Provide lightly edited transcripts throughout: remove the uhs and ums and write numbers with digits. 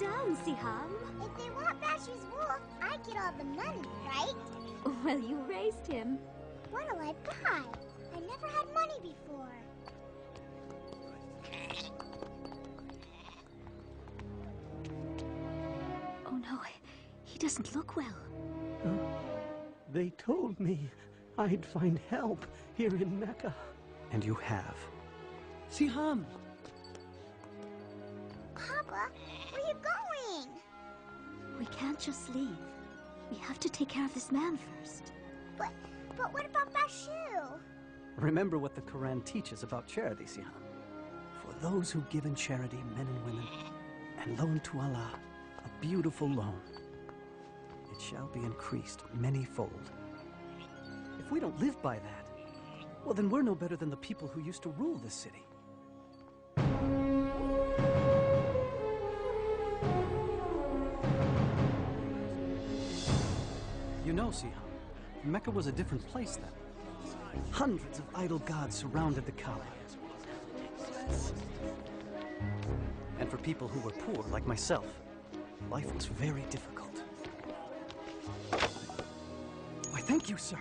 done, Siham. If they want Basher's wolf, I get all the money, right? Well, you raised him. What'll I buy? I never had money before. Oh no, he doesn't look well. They told me I'd find help here in Mecca. And you have. Siham! Papa, where are you going? We can't just leave. We have to take care of this man first. But what about Bashu? Remember what the Quran teaches about charity, Siham. For those who give in charity, men and women, and loan to Allah, a beautiful loan, it shall be increased many-fold. If we don't live by that, well, then we're no better than the people who used to rule this city. You know, Siham, Mecca was a different place then. Hundreds of idol gods surrounded the Kaaba. And for people who were poor, like myself, life was very difficult. Why, thank you, sir.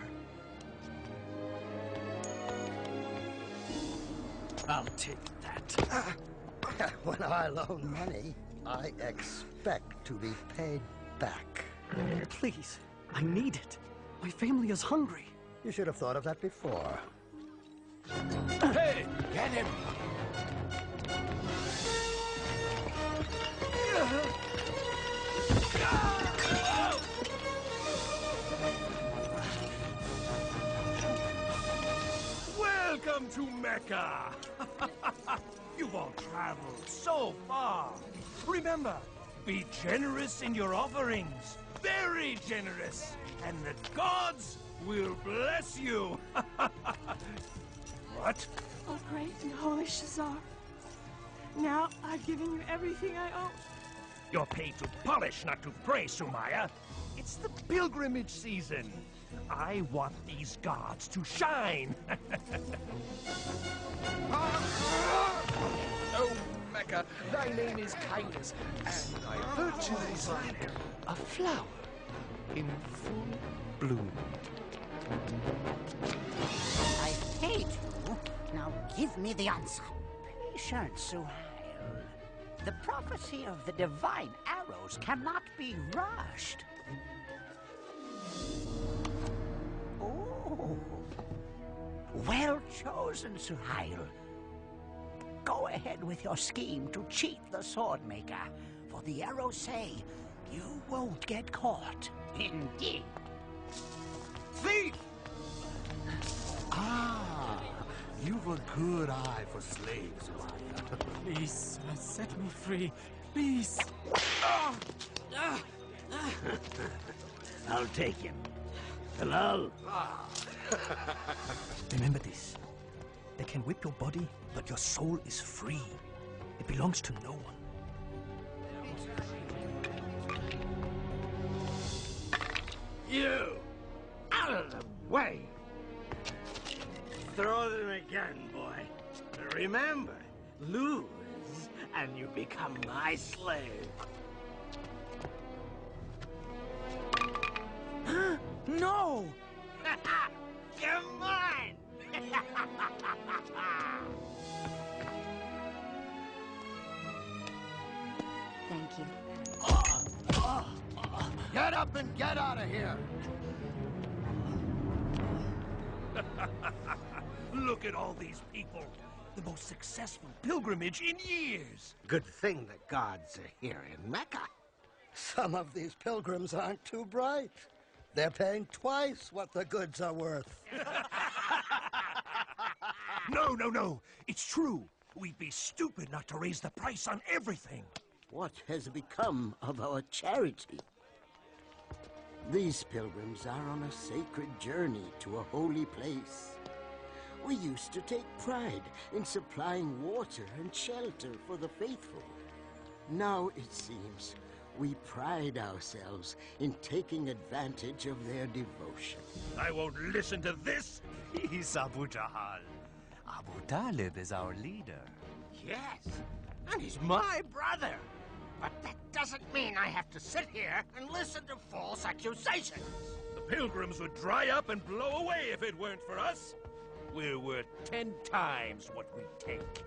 I'll take that. When I loan money, I expect to be paid back. Please, I need it. My family is hungry. You should have thought of that before. Hey, get him! Welcome to Mecca! You've all traveled so far. Remember, be generous in your offerings. Very generous. And the gods will bless you. What? Oh, great and holy Shazar. Now I've given you everything I own. You're paid to polish, not to pray, Sumaya. It's the pilgrimage season. I want these gods to shine. Oh, Mecca, thy name is kindness, and thy virtue is like a flower in full bloom. I hate you. Now give me the answer. Patience, Suhail. The prophecy of the divine arrows cannot be rushed. Oh. Well chosen, Suhail. Go ahead with your scheme to cheat the Swordmaker, for the arrows say you won't get caught. Indeed. Thief! Ah, you've a good eye for slaves, Maya. Please, set me free. Please. I'll take him. Halal. Remember this. They can whip your body, but your soul is free. It belongs to no one. You! Out of the way! Throw them again, boy. Remember, lose, and you become my slave. No! You're mine! Thank you. Get up and get out of here! Look at all these people. The most successful pilgrimage in years. Good thing the gods are here in Mecca. Some of these pilgrims aren't too bright. They're paying twice what the goods are worth. No. It's true. We'd be stupid not to raise the price on everything. What has become of our charity? These pilgrims are on a sacred journey to a holy place. We used to take pride in supplying water and shelter for the faithful. Now, it seems, we pride ourselves in taking advantage of their devotion. I won't listen to this. He's Abu Jahal. Abu Talib is our leader. Yes, and he's my brother. But that doesn't mean I have to sit here and listen to false accusations. The pilgrims would dry up and blow away if it weren't for us. We're worth 10 times what we take.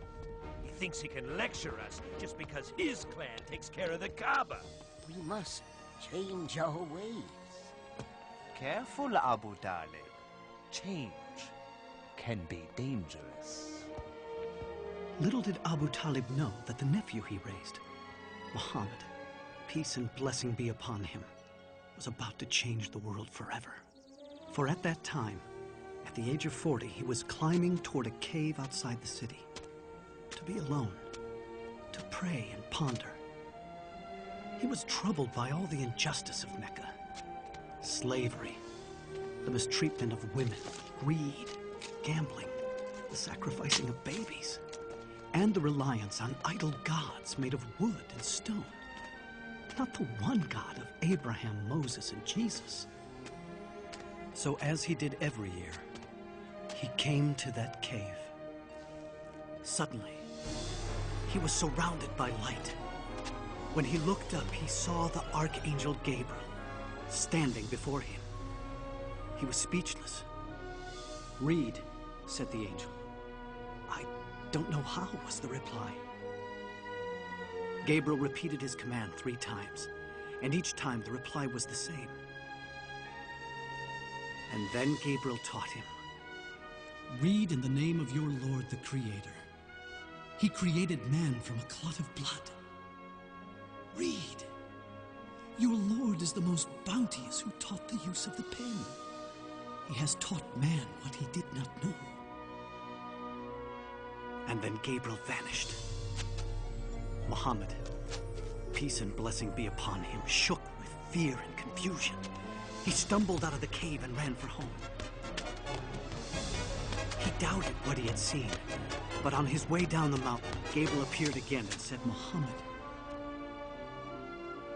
He thinks he can lecture us just because his clan takes care of the Kaaba. We must change our ways. Careful, Abu Talib. Change can be dangerous. Little did Abu Talib know that the nephew he raised, Muhammad, peace and blessing be upon him, was about to change the world forever. For at that time, at the age of 40, he was climbing toward a cave outside the city, to be alone, to pray and ponder. He was troubled by all the injustice of Mecca. Slavery, the mistreatment of women, greed, gambling, the sacrificing of babies, and the reliance on idol gods made of wood and stone. Not the one God of Abraham, Moses, and Jesus. So as he did every year, he came to that cave. Suddenly, he was surrounded by light. When he looked up, he saw the Archangel Gabriel standing before him. He was speechless. "Read," said the angel. "I don't know how," was the reply. Gabriel repeated his command 3 times, and each time the reply was the same. And then Gabriel taught him, "Read in the name of your Lord the Creator. He created man from a clot of blood. Read. Your Lord is the most bounteous who taught the use of the pen. He has taught man what he did not know." And then Gabriel vanished. Muhammad, peace and blessing be upon him, shook with fear and confusion. He stumbled out of the cave and ran for home. He doubted what he had seen, but on his way down the mountain, Gabriel appeared again and said, "Muhammad,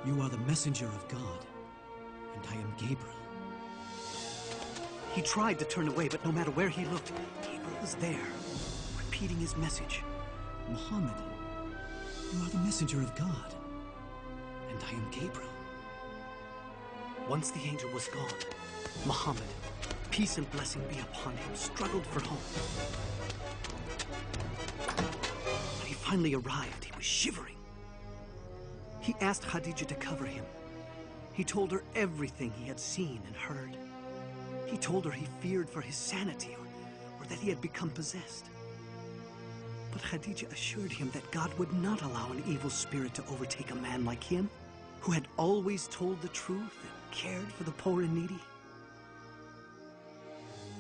you are the messenger of God, and I am Gabriel." He tried to turn away, but no matter where he looked, Gabriel was there, repeating his message. "Muhammad, you are the messenger of God, and I am Gabriel." Once the angel was gone, Muhammad, peace and blessing be upon him, struggled for home. When he finally arrived, he was shivering. He asked Khadija to cover him. He told her everything he had seen and heard. He told her he feared for his sanity or that he had become possessed. But Khadija assured him that God would not allow an evil spirit to overtake a man like him, who had always told the truth and cared for the poor and needy.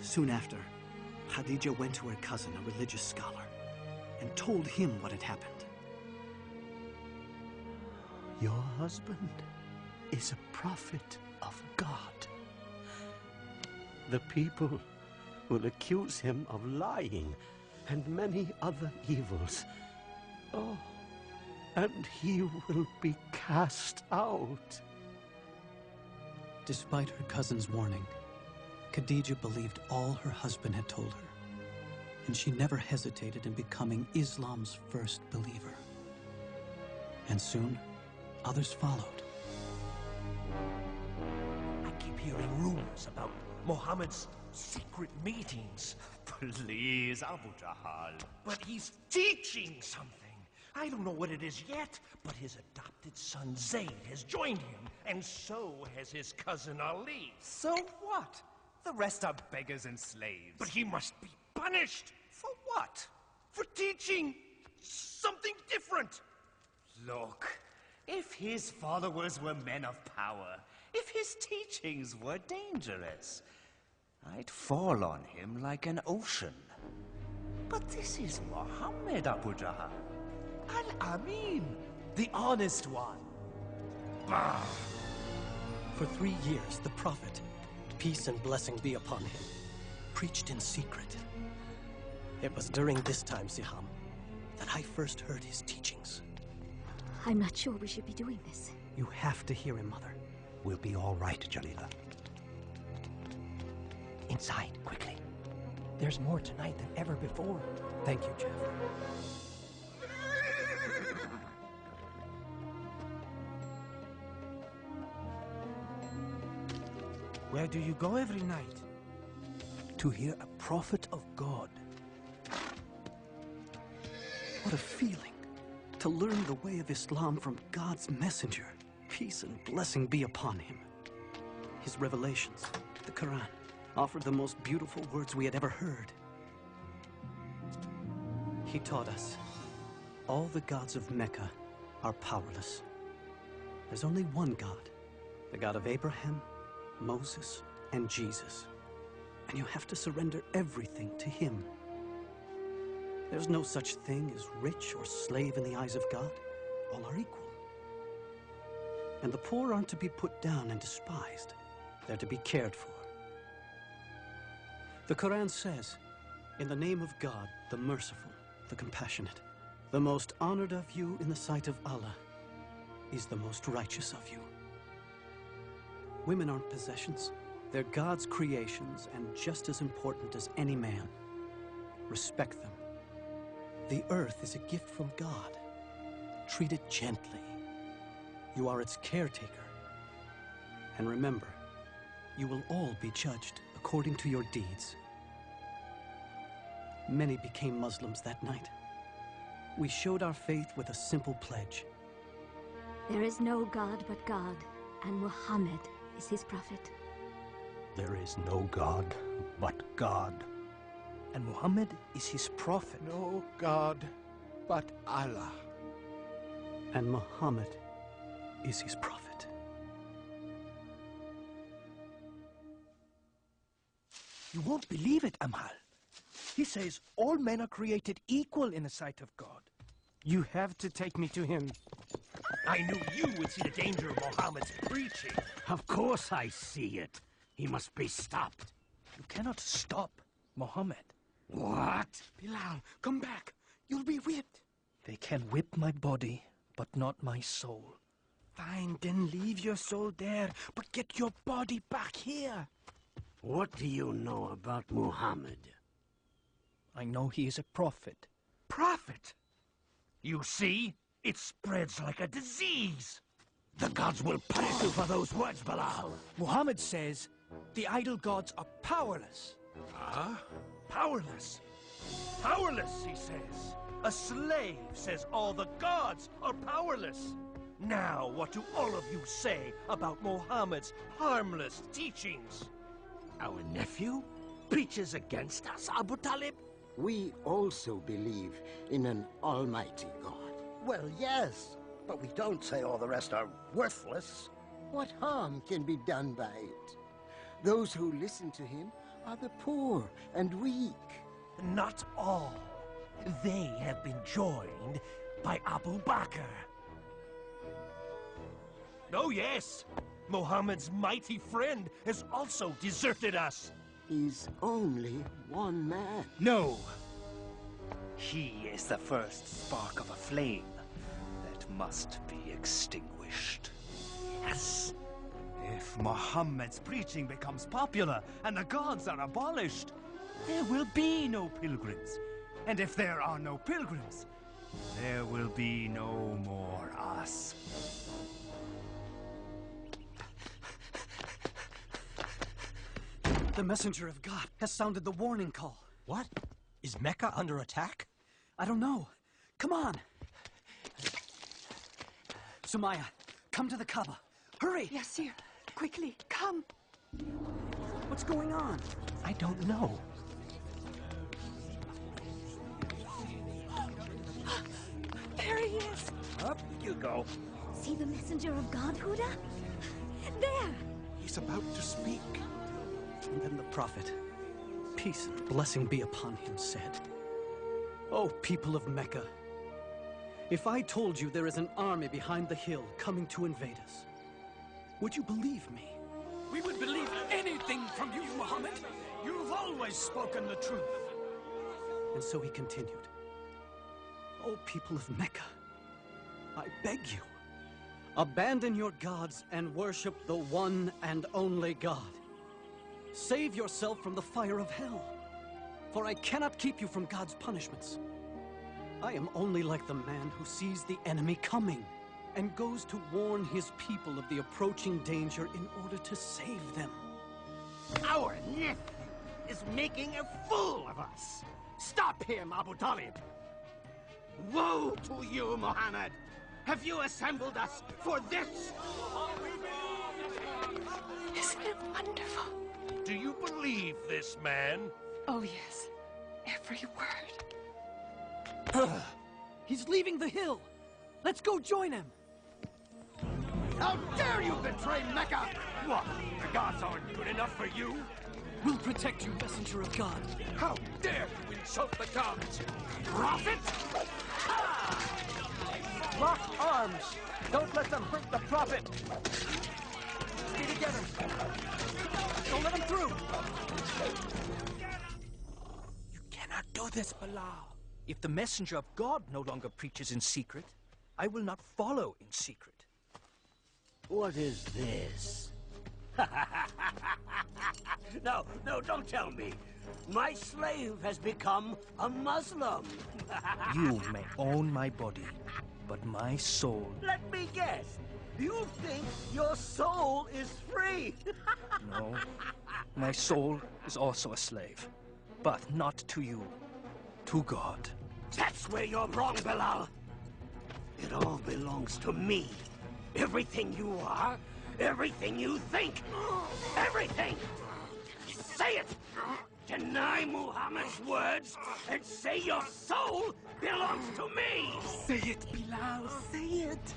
Soon after, Khadija went to her cousin, a religious scholar, and told him what had happened. "Your husband is a prophet of God. The people will accuse him of lying and many other evils. Oh, and he will be cast out." Despite her cousin's warning, Khadija believed all her husband had told her, and she never hesitated in becoming Islam's first believer. And soon, others followed. I keep hearing rumors about Muhammad's secret meetings. Please, Abu Jahal. But he's teaching something. I don't know what it is yet, but his adopted son Zayd has joined him, and so has his cousin Ali. So what? The rest are beggars and slaves. But he must be punished. For what? For teaching something different. Look, if his followers were men of power, if his teachings were dangerous, I'd fall on him like an ocean. But this is Muhammad, Abu Jahal. Al-Amin, the honest one. Bah! For 3 years, the Prophet, peace and blessing be upon him, preached in secret. It was during this time, Siham, that I first heard his teachings. I'm not sure we should be doing this. You have to hear him, Mother. We'll be all right, Jalila. Inside, quickly. There's more tonight than ever before. Thank you, Jafar. Where do you go every night? To hear a prophet of God. What a feeling to learn the way of Islam from God's messenger. Peace and blessing be upon him. His revelations, the Quran, offered the most beautiful words we had ever heard. He taught us all the gods of Mecca are powerless. There's only one God, the God of Abraham, Moses, and Jesus. And you have to surrender everything to him. There's no such thing as rich or slave in the eyes of God. All are equal. And the poor aren't to be put down and despised. They're to be cared for. The Quran says, in the name of God, the merciful, the compassionate, the most honored of you in the sight of Allah is the most righteous of you. Women aren't possessions. They're God's creations and just as important as any man. Respect them. The earth is a gift from God. Treat it gently. You are its caretaker. And remember, you will all be judged according to your deeds. Many became Muslims that night. We showed our faith with a simple pledge. There is no God but God, and Muhammad is his prophet. There is no God but God. And Muhammad is his prophet. No God but Allah. And Muhammad is his prophet. You won't believe it, Amal. He says all men are created equal in the sight of God. You have to take me to him. I knew you would see the danger of Muhammad's preaching. Of course I see it. He must be stopped. You cannot stop Muhammad. What? Bilal, come back. You'll be whipped. They can whip my body, but not my soul. Fine, then leave your soul there, but get your body back here. What do you know about Muhammad? I know he is a prophet. Prophet? You see? It spreads like a disease. The gods will punish you for those words, Bilal. Muhammad says the idol gods are powerless. Huh? Powerless. Powerless, he says. A slave says all the gods are powerless. Now, what do all of you say about Muhammad's harmless teachings? Our nephew preaches against us, Abu Talib? We also believe in an almighty God. Well, yes, but we don't say all the rest are worthless. What harm can be done by it? Those who listen to him are the poor and weak. Not all. They have been joined by Abu Bakr. Oh, yes. Muhammad's mighty friend has also deserted us. He's only one man. No. He is the first spark of a flame that must be extinguished. Yes. If Muhammad's preaching becomes popular and the gods are abolished, there will be no pilgrims. And if there are no pilgrims, there will be no more us. The messenger of God has sounded the warning call. What? Is Mecca under attack? I don't know. Come on. Sumaya, come to the Kaaba. Hurry! Yasir, quickly, come. What's going on? I don't know. There he is. Up you go. See the messenger of God, Huda? There! He's about to speak. And then the prophet, peace and blessing be upon him, said, "O people of Mecca, if I told you there is an army behind the hill coming to invade us, would you believe me?" We would believe anything from you, Muhammad. You've always spoken the truth. And so he continued, "O people of Mecca, I beg you, abandon your gods and worship the one and only God. Save yourself from the fire of hell, for I cannot keep you from God's punishments. I am only like the man who sees the enemy coming and goes to warn his people of the approaching danger in order to save them. Our nephew is making a fool of us. Stop him, Abu Talib. Woe to you, Muhammad. Have you assembled us for this? Isn't it wonderful? Do you believe this man? Oh, yes. Every word. He's leaving the hill. Let's go join him. How dare you betray Mecca? What? The gods aren't good enough for you? We'll protect you, messenger of God. How dare you insult the gods? Prophet? Lock arms. Don't let them hurt the prophet. Stay together. Don't let them through. You cannot do this, Bilal. If the messenger of God no longer preaches in secret, I will not follow in secret. What is this? No, don't tell me. My slave has become a Muslim. You may own my body, but my soul... Let me guess. You think your soul is free? No. My soul is also a slave, but not to you. To God. That's where you're wrong, Bilal. It all belongs to me. Everything you are, everything you think, everything! Say it! Deny Muhammad's words and say your soul belongs to me! Say it, Bilal, say it.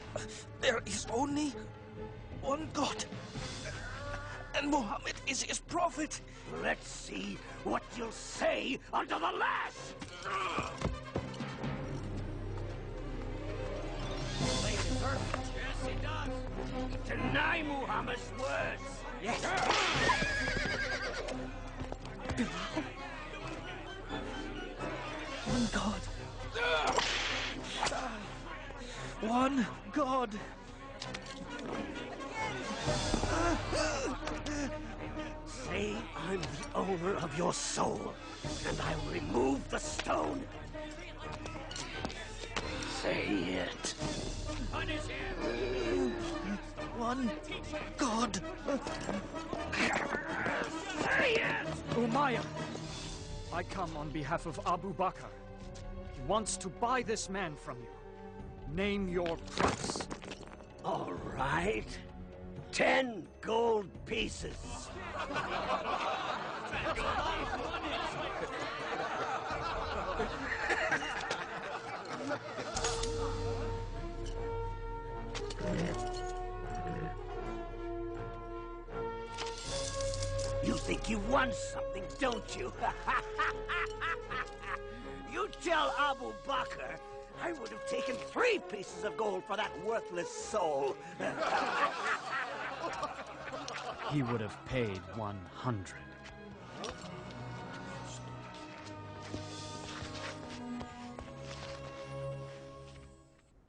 There is only one God, and Muhammad is his prophet. Let's see what you'll say under the lash! Yes, he does. Deny Muhammad's words. Yes. One God. One God. Say I'm the owner of your soul, and I'll remove the stone. Say it. Punish him. One God. Say it! Umayyah, I come on behalf of Abu Bakr. He wants to buy this man from you. Name your price. All right. 10 gold pieces. You think you won something, don't you? You tell Abu Bakr I would have taken 3 pieces of gold for that worthless soul. He would have paid 100.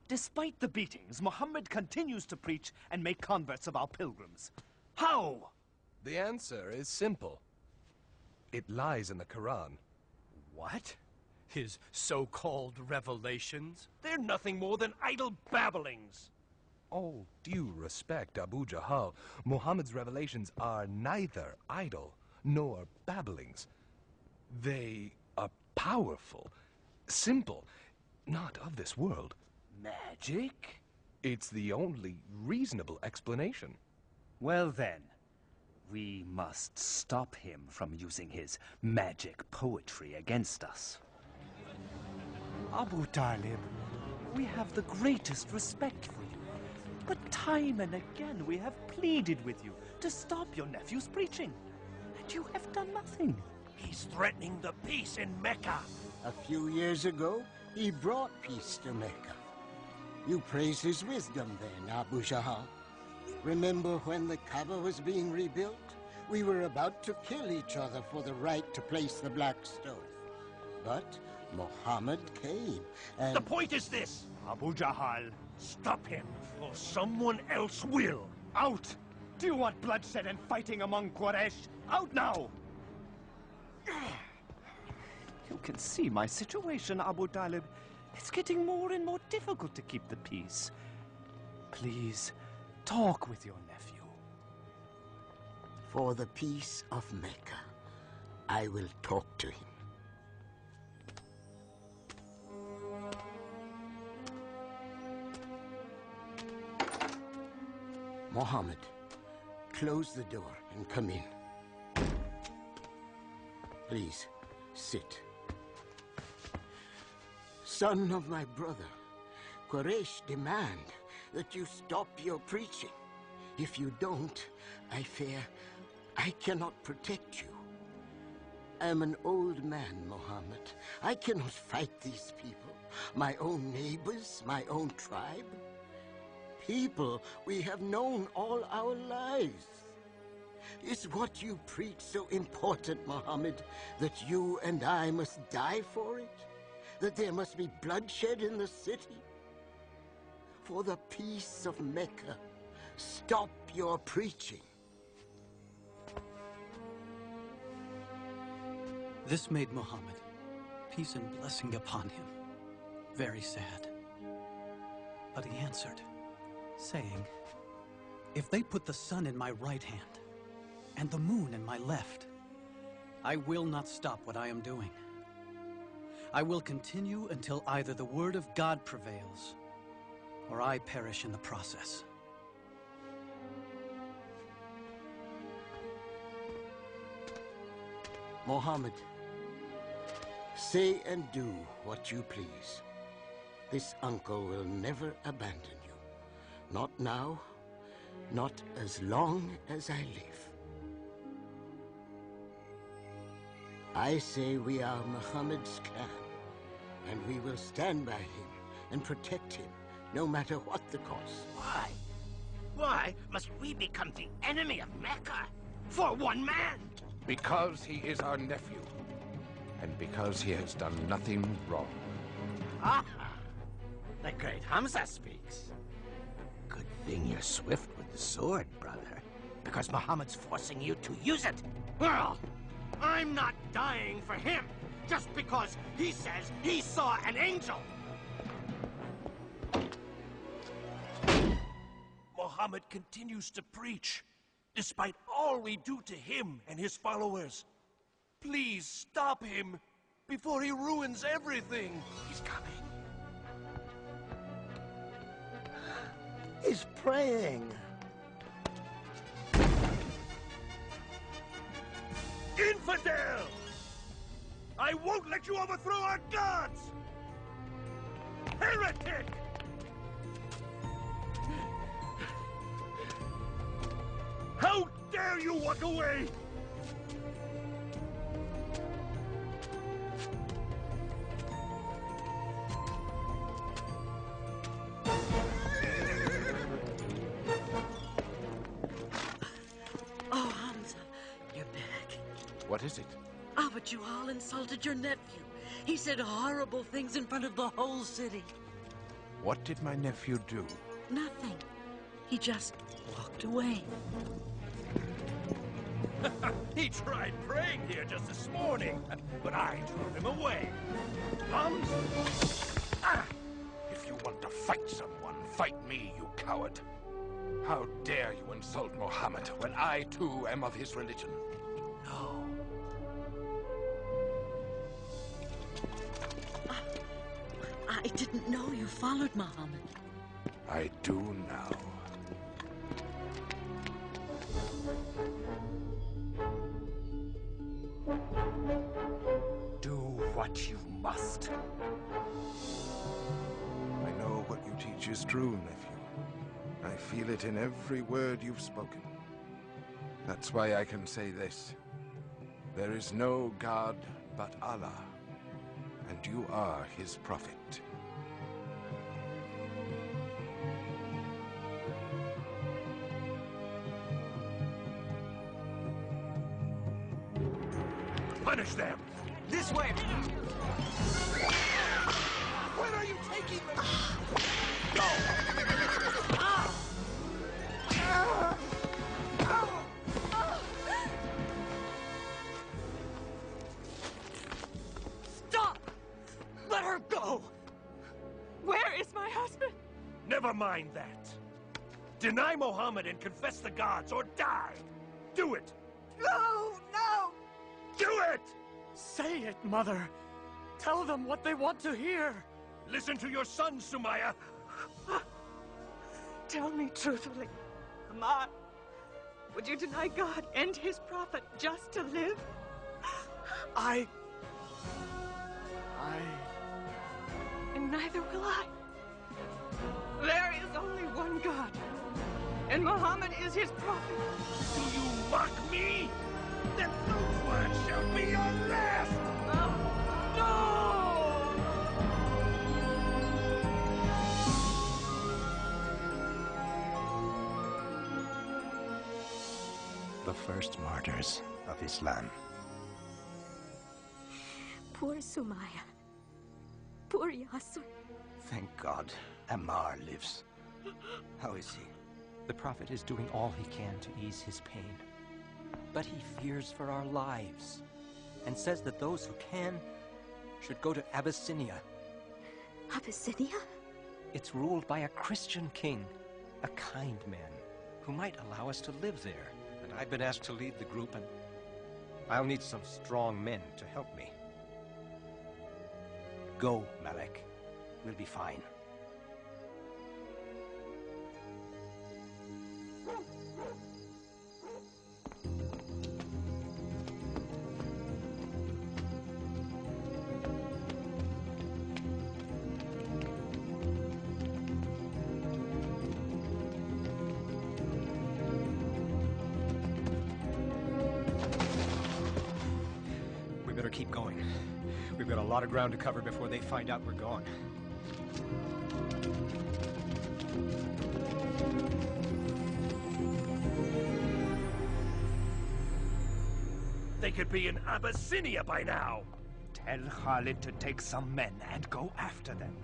Despite the beatings, Muhammad continues to preach and make converts of our pilgrims. How? The answer is simple. It lies in the Quran. What? His so-called revelations? They're nothing more than idle babblings. All due respect, Abu Jahal, Muhammad's revelations are neither idle nor babblings. They are powerful, simple, not of this world. Magic? It's the only reasonable explanation. Well then, we must stop him from using his magic poetry against us. Abu Talib, we have the greatest respect for you. But time and again we have pleaded with you to stop your nephew's preaching. And you have done nothing. He's threatening the peace in Mecca. A few years ago, he brought peace to Mecca. You praise his wisdom then, Abu Jahal. Remember when the Kaaba was being rebuilt? We were about to kill each other for the right to place the black stone. But Muhammad came, and... The point is this, Abu Jahal. Stop him, or someone else will. Out! Do you want bloodshed and fighting among Quraysh? Out now! You can see my situation, Abu Talib. It's getting more and more difficult to keep the peace. Please, talk with your nephew. For the peace of Mecca, I will talk to him. Muhammad, close the door and come in. Please, sit. Son of my brother, Quraysh demand that you stop your preaching. If you don't, I fear I cannot protect you. I am an old man, Muhammad. I cannot fight these people, my own neighbors, my own tribe. People we have known all our lives. Is what you preach so important, Muhammad, that you and I must die for it? That there must be bloodshed in the city? For the peace of Mecca, stop your preaching. This made Muhammad, peace and blessing upon him, very sad. But he answered, saying, "If they put the sun in my right hand and the moon in my left, I will not stop what I am doing. I will continue until either the word of God prevails or I perish in the process." Muhammad, say and do what you please. This uncle will never abandon you. Not now, not as long as I live. I say we are Muhammad's clan, and we will stand by him and protect him, no matter what the cost. Why? Why must we become the enemy of Mecca? For one man? Because he is our nephew, and because he has done nothing wrong. Ah, the great Hamza speaks. Good thing you're swift with the sword, brother, because Muhammad's forcing you to use it. Well, I'm not dying for him, just because he says he saw an angel. Muhammad continues to preach, despite all we do to him and his followers. Please stop him before he ruins everything. He's coming. He's praying. Infidel! I won't let you overthrow our gods! Heretic! How dare you walk away! Oh, Hamza, you're back. What is it? Abu Juhal insulted your nephew. He said horrible things in front of the whole city. What did my nephew do? Nothing. He just walked away. He tried praying here just this morning, but I drove him away. If you want to fight someone, fight me, you coward. How dare you insult Muhammad when I, too, am of his religion? No. I didn't know you followed Muhammad. I do now. Do what you must. I know what you teach is true, nephew. I feel it in every word you've spoken. That's why I can say this. There is no God but Allah, and you are his prophet. Punish them! This way! Where are you taking them? Stop! Let her go! Where is my husband? Never mind that. Deny Muhammad and confess the gods, or die! Do it! No! No! Do it! Say it, Mother. Tell them what they want to hear. Listen to your son, Sumaya. Tell me truthfully, Amar, would you deny God and his prophet just to live? And neither will I. There is only one God, and Muhammad is his prophet. Do you mock me? Then those words shall be your last! No! The first martyrs of Islam. Poor Sumaya. Poor Yasser. Thank God, Ammar lives. How is he? The Prophet is doing all he can to ease his pain. But he fears for our lives, and says that those who can should go to Abyssinia. Abyssinia? It's ruled by a Christian king, a kind man, who might allow us to live there. And I've been asked to lead the group, and I'll need some strong men to help me. Go, Malek. We'll be fine. We better keep going. We've got a lot of ground to cover before they find out we're gone. They could be in Abyssinia by now. Tell Khalid to take some men and go after them.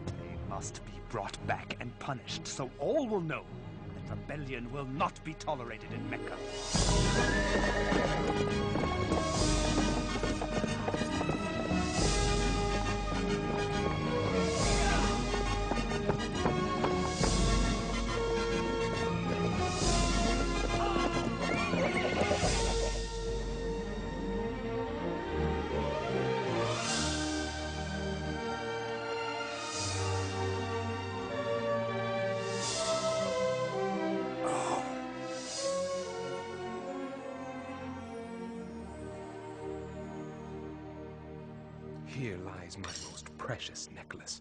They must be brought back and punished, so all will know that rebellion will not be tolerated in Mecca. Here lies my most precious necklace.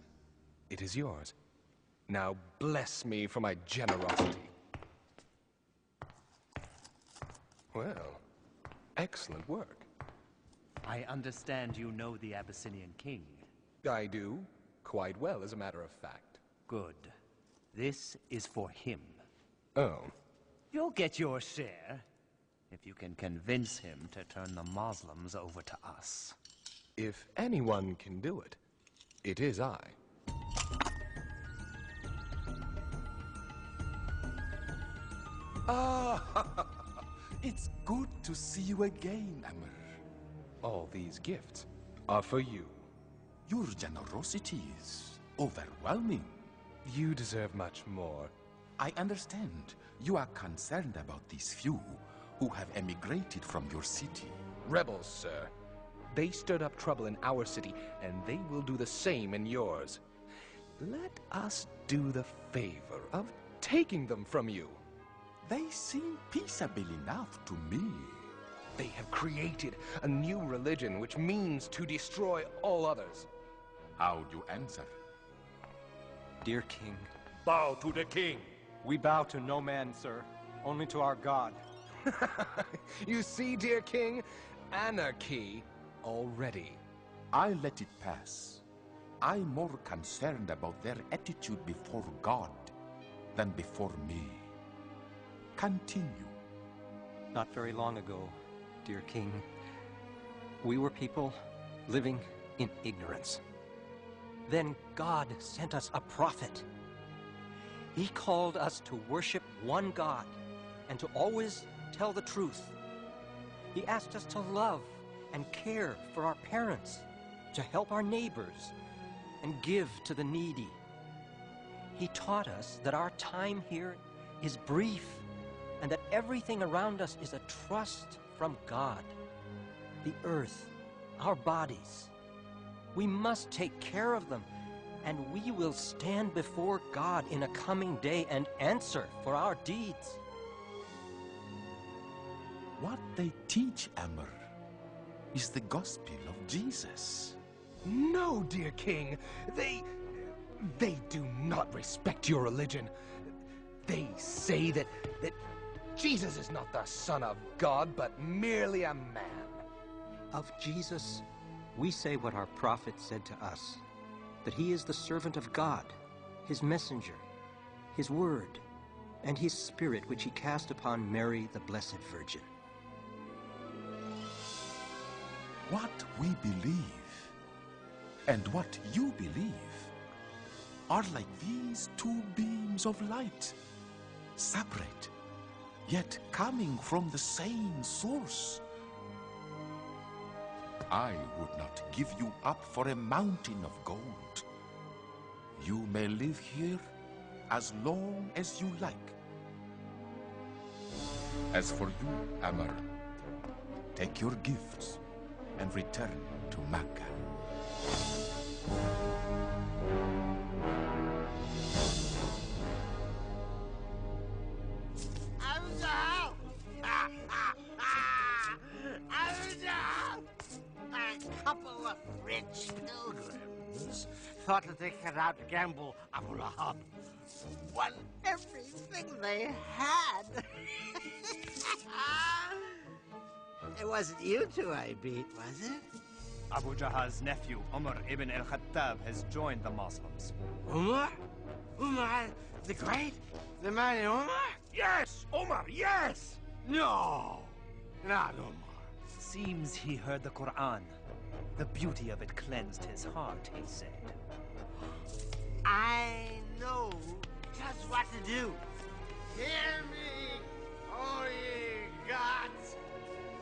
It is yours. Now bless me for my generosity. Well, excellent work. I understand you know the Abyssinian king. I do. Quite well, as a matter of fact. Good. This is for him. Oh. You'll get your share, if you can convince him to turn the Muslims over to us. If anyone can do it, it is I. Ah, it's good to see you again, Amr. All these gifts are for you. Your generosity is overwhelming. You deserve much more. I understand. You are concerned about these few who have emigrated from your city. Rebels, sir. They stirred up trouble in our city, and they will do the same in yours. Let us do the favor of taking them from you. They seem peaceable enough to me. They have created a new religion which means to destroy all others. How do you answer? Dear King. Bow to the king. We bow to no man, sir. Only to our God. You see, dear king, anarchy already. I let it pass. I'm more concerned about their attitude before God than before me. Continue. Not very long ago, dear King, we were people living in ignorance. Then God sent us a prophet. He called us to worship one God and to always tell the truth. He asked us to love and care for our parents, to help our neighbors, and give to the needy. He taught us that our time here is brief and that everything around us is a trust from God. The earth, our bodies. We must take care of them, and we will stand before God in a coming day and answer for our deeds. What they teach, Amr, is the gospel of Jesus. No, dear king. They do not respect your religion. They say that Jesus is not the Son of God, but merely a man. Of Jesus, we say what our prophet said to us, that he is the servant of God, his messenger, his word, and his spirit which he cast upon Mary, the Blessed Virgin. What we believe and what you believe are like these two beams of light, separate, yet coming from the same source. I would not give you up for a mountain of gold. You may live here as long as you like. As for you, Amr, take your gifts and return to Mecca. A couple of rich pilgrims thought that they could outgamble Abu Lahab. Won everything they had. It wasn't you two I beat, was it? Abu Jahal's nephew, Umar ibn al-Khattab, has joined the Muslims. Umar? Umar the Great? The mighty Umar? Yes, Omar, yes! No, not Umar. Seems he heard the Quran. The beauty of it cleansed his heart, he said. I know just what to do. Hear me, O ye gods.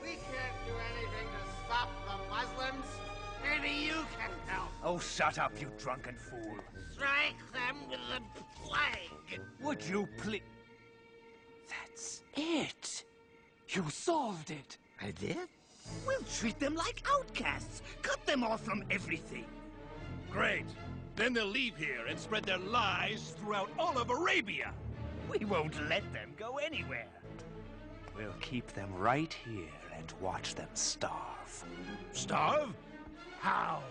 We can't do anything to stop the Muslims. Maybe you can help. Oh, shut up, you drunken fool. Strike them with the plague. Would you please? That's it. You solved it. I did? We'll treat them like outcasts. Cut them off from everything. Great. Then they'll leave here and spread their lies throughout all of Arabia. We won't let them go anywhere. We'll keep them right here and watch them starve. Starve? How?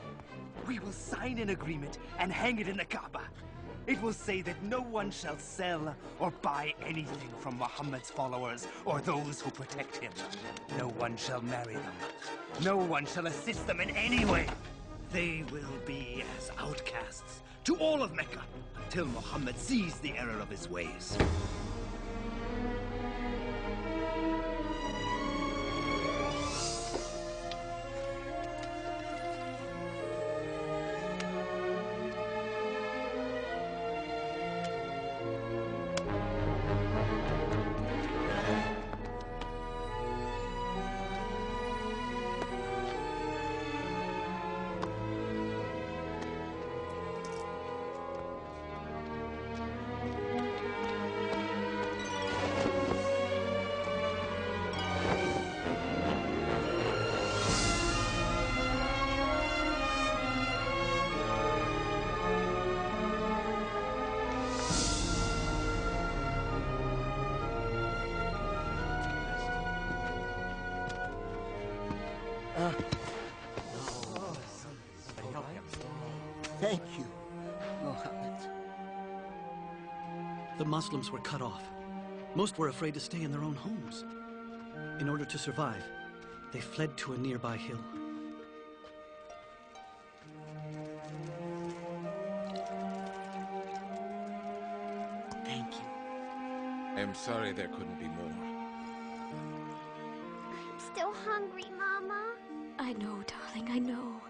We will sign an agreement and hang it in the Kaaba. It will say that no one shall sell or buy anything from Muhammad's followers or those who protect him. No one shall marry them. No one shall assist them in any way. They will be as outcasts to all of Mecca until Muhammad sees the error of his ways. Thank you, Muhammad. The Muslims were cut off. Most were afraid to stay in their own homes. In order to survive, they fled to a nearby hill. Thank you. I'm sorry there couldn't be more. I'm still hungry, Mama. I know, darling, I know.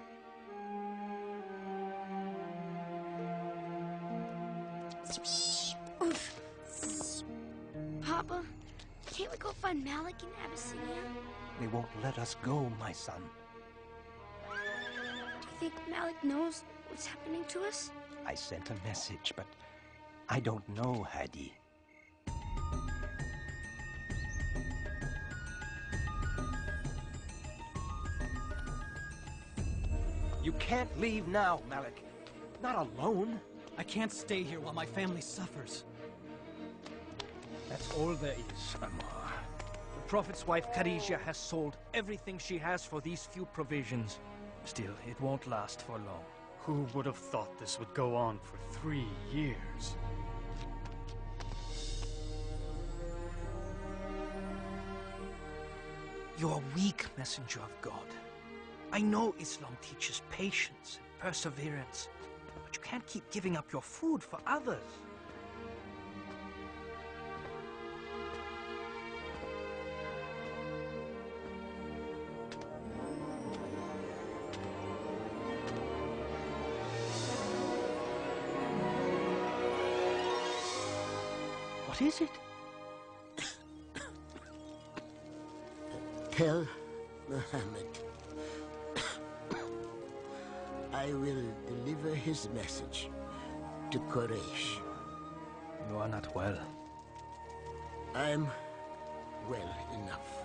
Papa, can't we go find Malik in Abyssinia? They won't let us go, my son. Do you think Malik knows what's happening to us? I sent a message, but I don't know Hadi. You can't leave now, Malik. Not alone. I can't stay here while my family suffers. That's all there is, Ammar. The Prophet's wife, Khadijah, has sold everything she has for these few provisions. Still, it won't last for long. Who would have thought this would go on for 3 years? You're a weak messenger of God. I know Islam teaches patience and perseverance, but you can't keep giving up your food for others. What is it? Tell Muhammad I will deliver his message to Quraysh. You are not well. I'm well enough.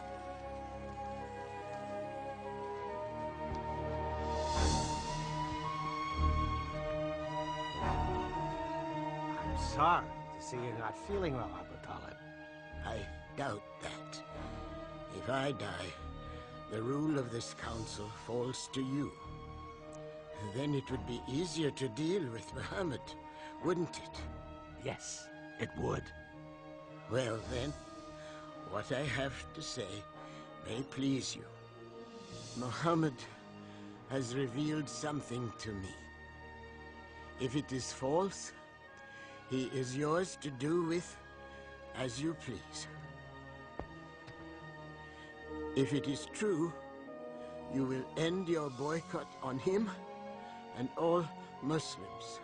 I'm sorry to see you're not feeling well, Abu Talib. I doubt that. If I die, the rule of this council falls to you. Then it would be easier to deal with Muhammad, wouldn't it? Yes, it would. Well then, what I have to say may please you. Muhammad has revealed something to me. If it is false, he is yours to do with as you please. If it is true, you will end your boycott on him and all Muslims.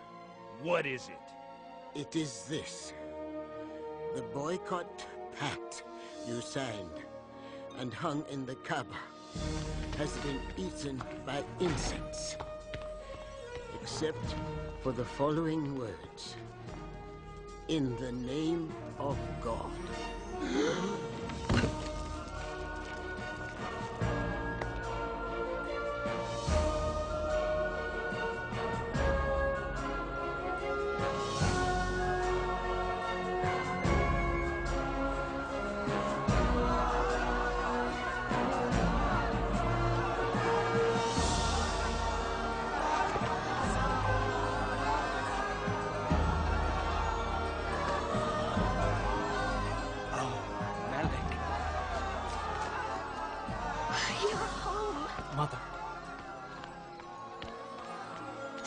What is it? It is this. The boycott pact you signed and hung in the Kaaba has been eaten by insects. Except for the following words. In the name of God. Mother.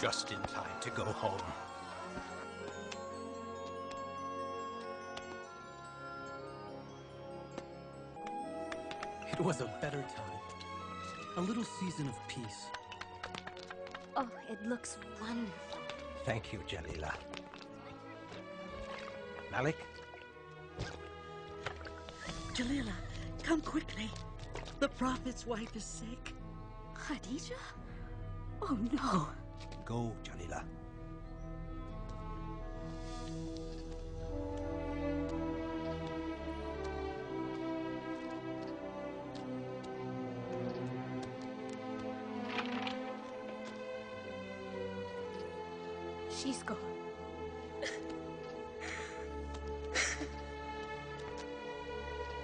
Just in time to go home. It was a better time. A little season of peace. Oh, it looks wonderful. Thank you, Jalila. Malik? Jalila, come quickly. The Prophet's wife is sick. Khadijah? Oh no. Go, Jalila. She's gone.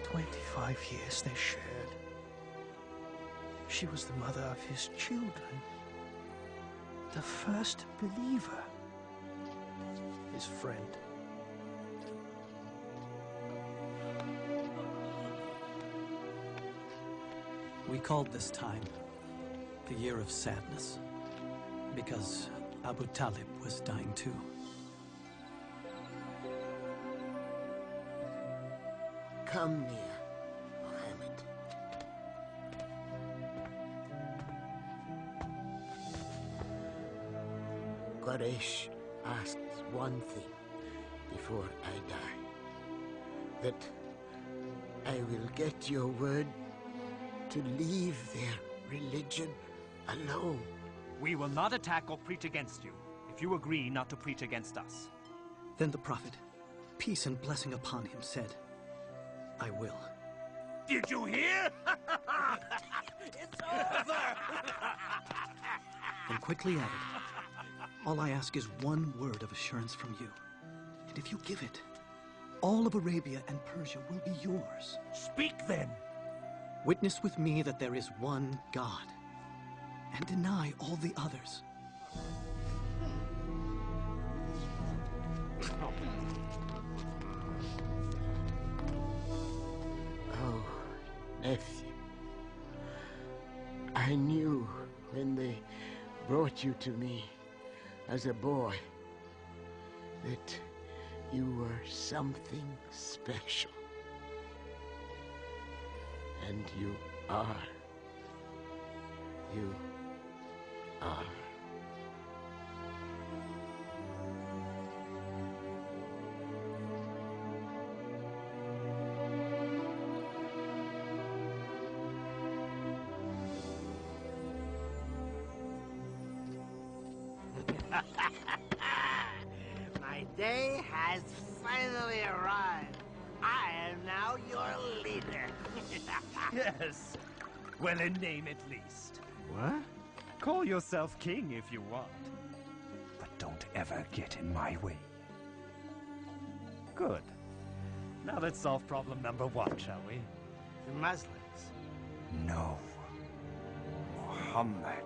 25 years they shared. She was the mother of his children. The first believer. His friend. We called this time the Year of Sadness, because Abu Talib was dying too. Come near, Muhammad. Quraysh asks one thing before I die. That I will get your word to leave their religion alone. We will not attack or preach against you, if you agree not to preach against us. Then the Prophet, peace and blessing upon him, said, I will. Did you hear? It's over! And quickly added, all I ask is one word of assurance from you. And if you give it, all of Arabia and Persia will be yours. Speak then. Witness with me that there is one God, and deny all the others. Oh, nephew. I knew when they brought you to me as a boy that you were something special. And you are. You are. My day has finally arrived. I am now your leader. Yes. Well, in name at least. What? Call yourself king if you want. But don't ever get in my way. Good. Now let's solve problem number 1, shall we? The Muslims. No. Muhammad.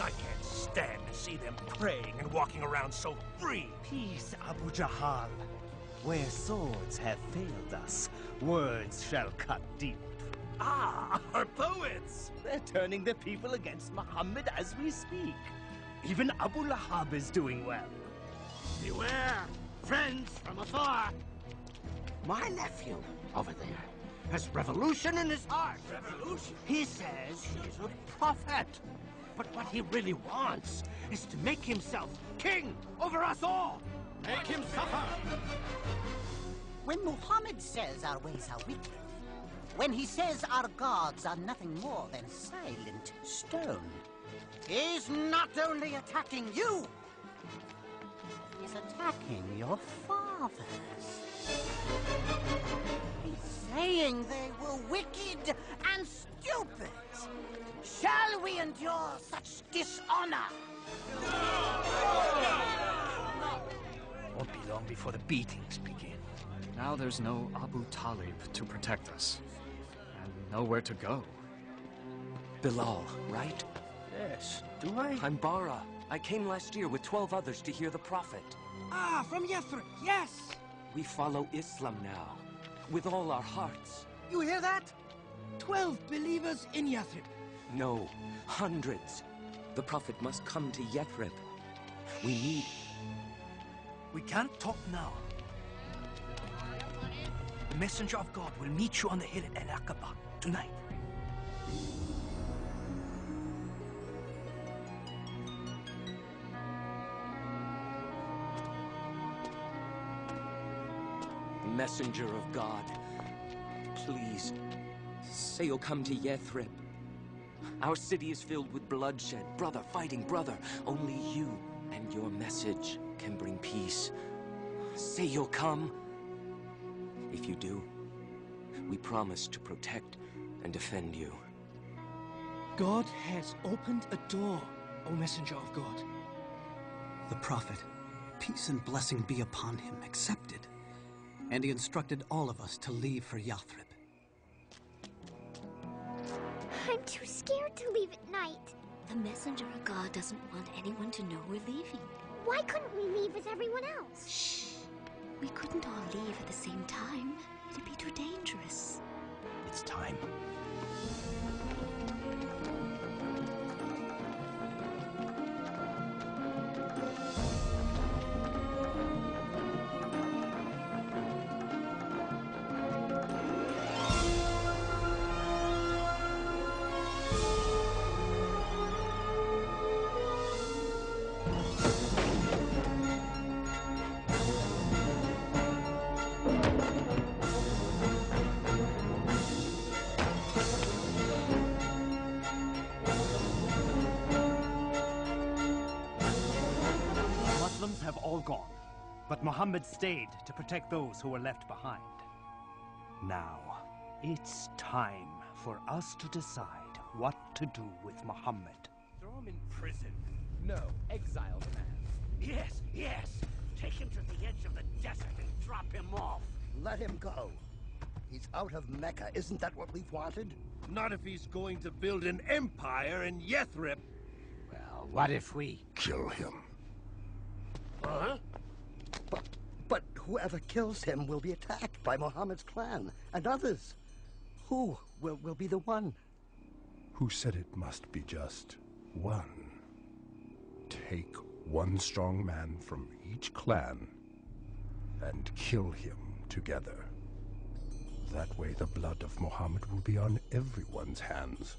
I can't stand to see them praying and walking around so free. Peace, Abu Jahal. Where swords have failed us, words shall cut deep. Ah, our poets! They're turning the people against Muhammad as we speak. Even Abu Lahab is doing well. Beware, friends from afar. My nephew over there has revolution in his heart. Revolution? He says he's a prophet. But what he really wants is to make himself king over us all. Make him suffer. When Muhammad says our ways are wicked, when he says our gods are nothing more than silent stone, he's not only attacking you, he's attacking your fathers. He's saying they were wicked and stupid. Shall we endure such dishonor? Won't be long before the beatings begin. Now there's no Abu Talib to protect us. And nowhere to go. Bilal, right? Yes. Do I? I'm Bara. I came last year with 12 others to hear the Prophet. Ah, from Yathrib, yes! We follow Islam now, with all our hearts. You hear that? 12 believers in Yathrib. No, hundreds. The Prophet must come to Yathrib. We need... We can't talk now. The messenger of God will meet you on the hill at Al-Aqaba tonight. Messenger of God, please, say you'll come to Yathrib. Our city is filled with bloodshed, brother fighting brother. Only you and your message can bring peace. Say you'll come. If you do, we promise to protect and defend you. God has opened a door, O messenger of God. The Prophet, peace and blessing be upon him, accepted. And he instructed all of us to leave for Yathrib. I'm too scared to leave at night. The messenger of God doesn't want anyone to know we're leaving. Why couldn't we leave as everyone else? Shh. We couldn't all leave at the same time. It'd be too dangerous. It's time. But Muhammad stayed to protect those who were left behind. Now, it's time for us to decide what to do with Muhammad. Throw him in prison. No, exile the man. Yes, yes. Take him to the edge of the desert and drop him off. Let him go. He's out of Mecca. Isn't that what we've wanted? Not if he's going to build an empire in Yathrib. Well, what if we kill him? Huh? But whoever kills him will be attacked by Muhammad's clan and others. Who will be the one? Who said it must be just one? Take one strong man from each clan and kill him together. That way the blood of Muhammad will be on everyone's hands.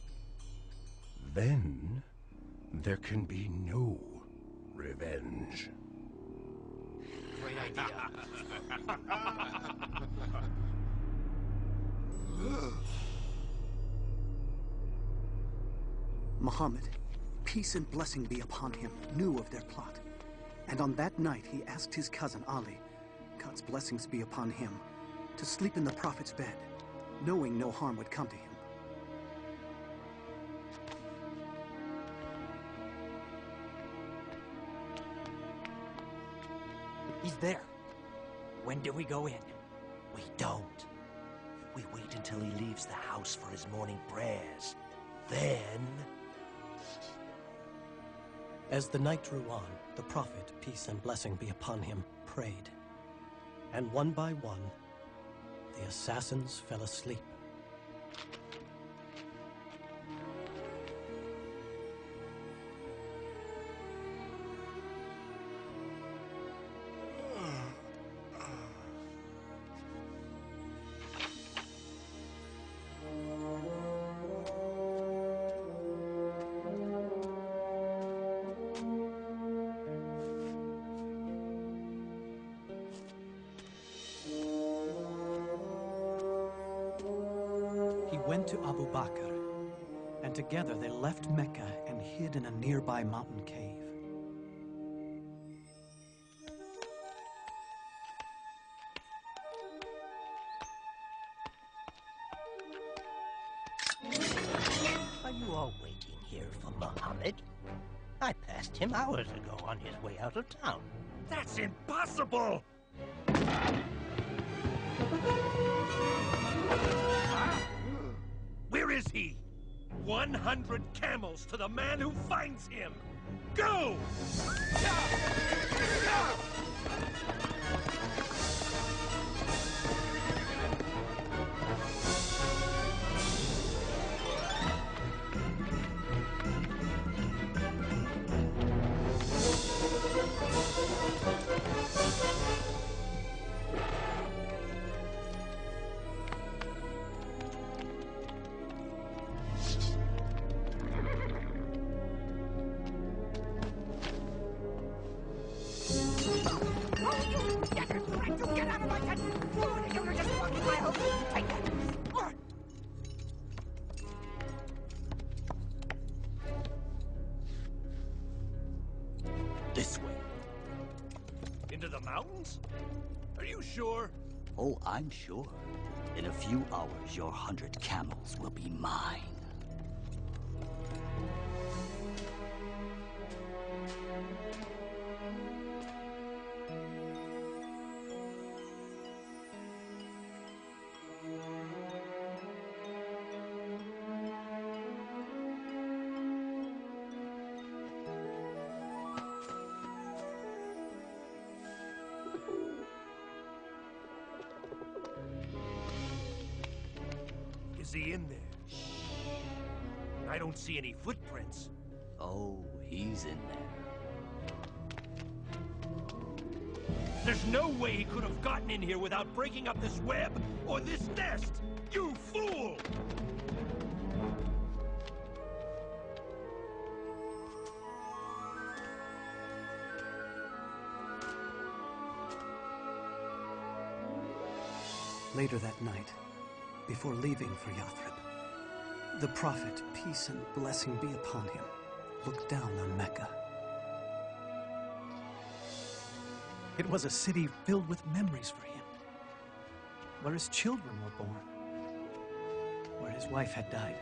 Then there can be no revenge. Great idea. Muhammad, peace and blessing be upon him, knew of their plot. And on that night he asked his cousin Ali, God's blessings be upon him, to sleep in the Prophet's bed, knowing no harm would come to him. He's there. When do we go in? We don't. We wait until he leaves the house for his morning prayers. Then... As the night drew on, the Prophet, peace and blessing be upon him, prayed. And one by one, the assassins fell asleep. Went to Abu Bakr, and together they left Mecca and hid in a nearby mountain cave. Are you all waiting here for Muhammad? I passed him hours ago on his way out of town. That's impossible! Where is he? 100 camels to the man who finds him! Go! This way. Into the mountains? Are you sure? Oh, I'm sure. In a few hours, your 100 camels will be mine. Is he in there? I don't see any footprints. Oh, he's in there. There's no way he could have gotten in here without breaking up this web or this nest! You fool! Later that night, before leaving for Yathrib, the Prophet, peace and blessing be upon him, looked down on Mecca. It was a city filled with memories for him, where his children were born, where his wife had died.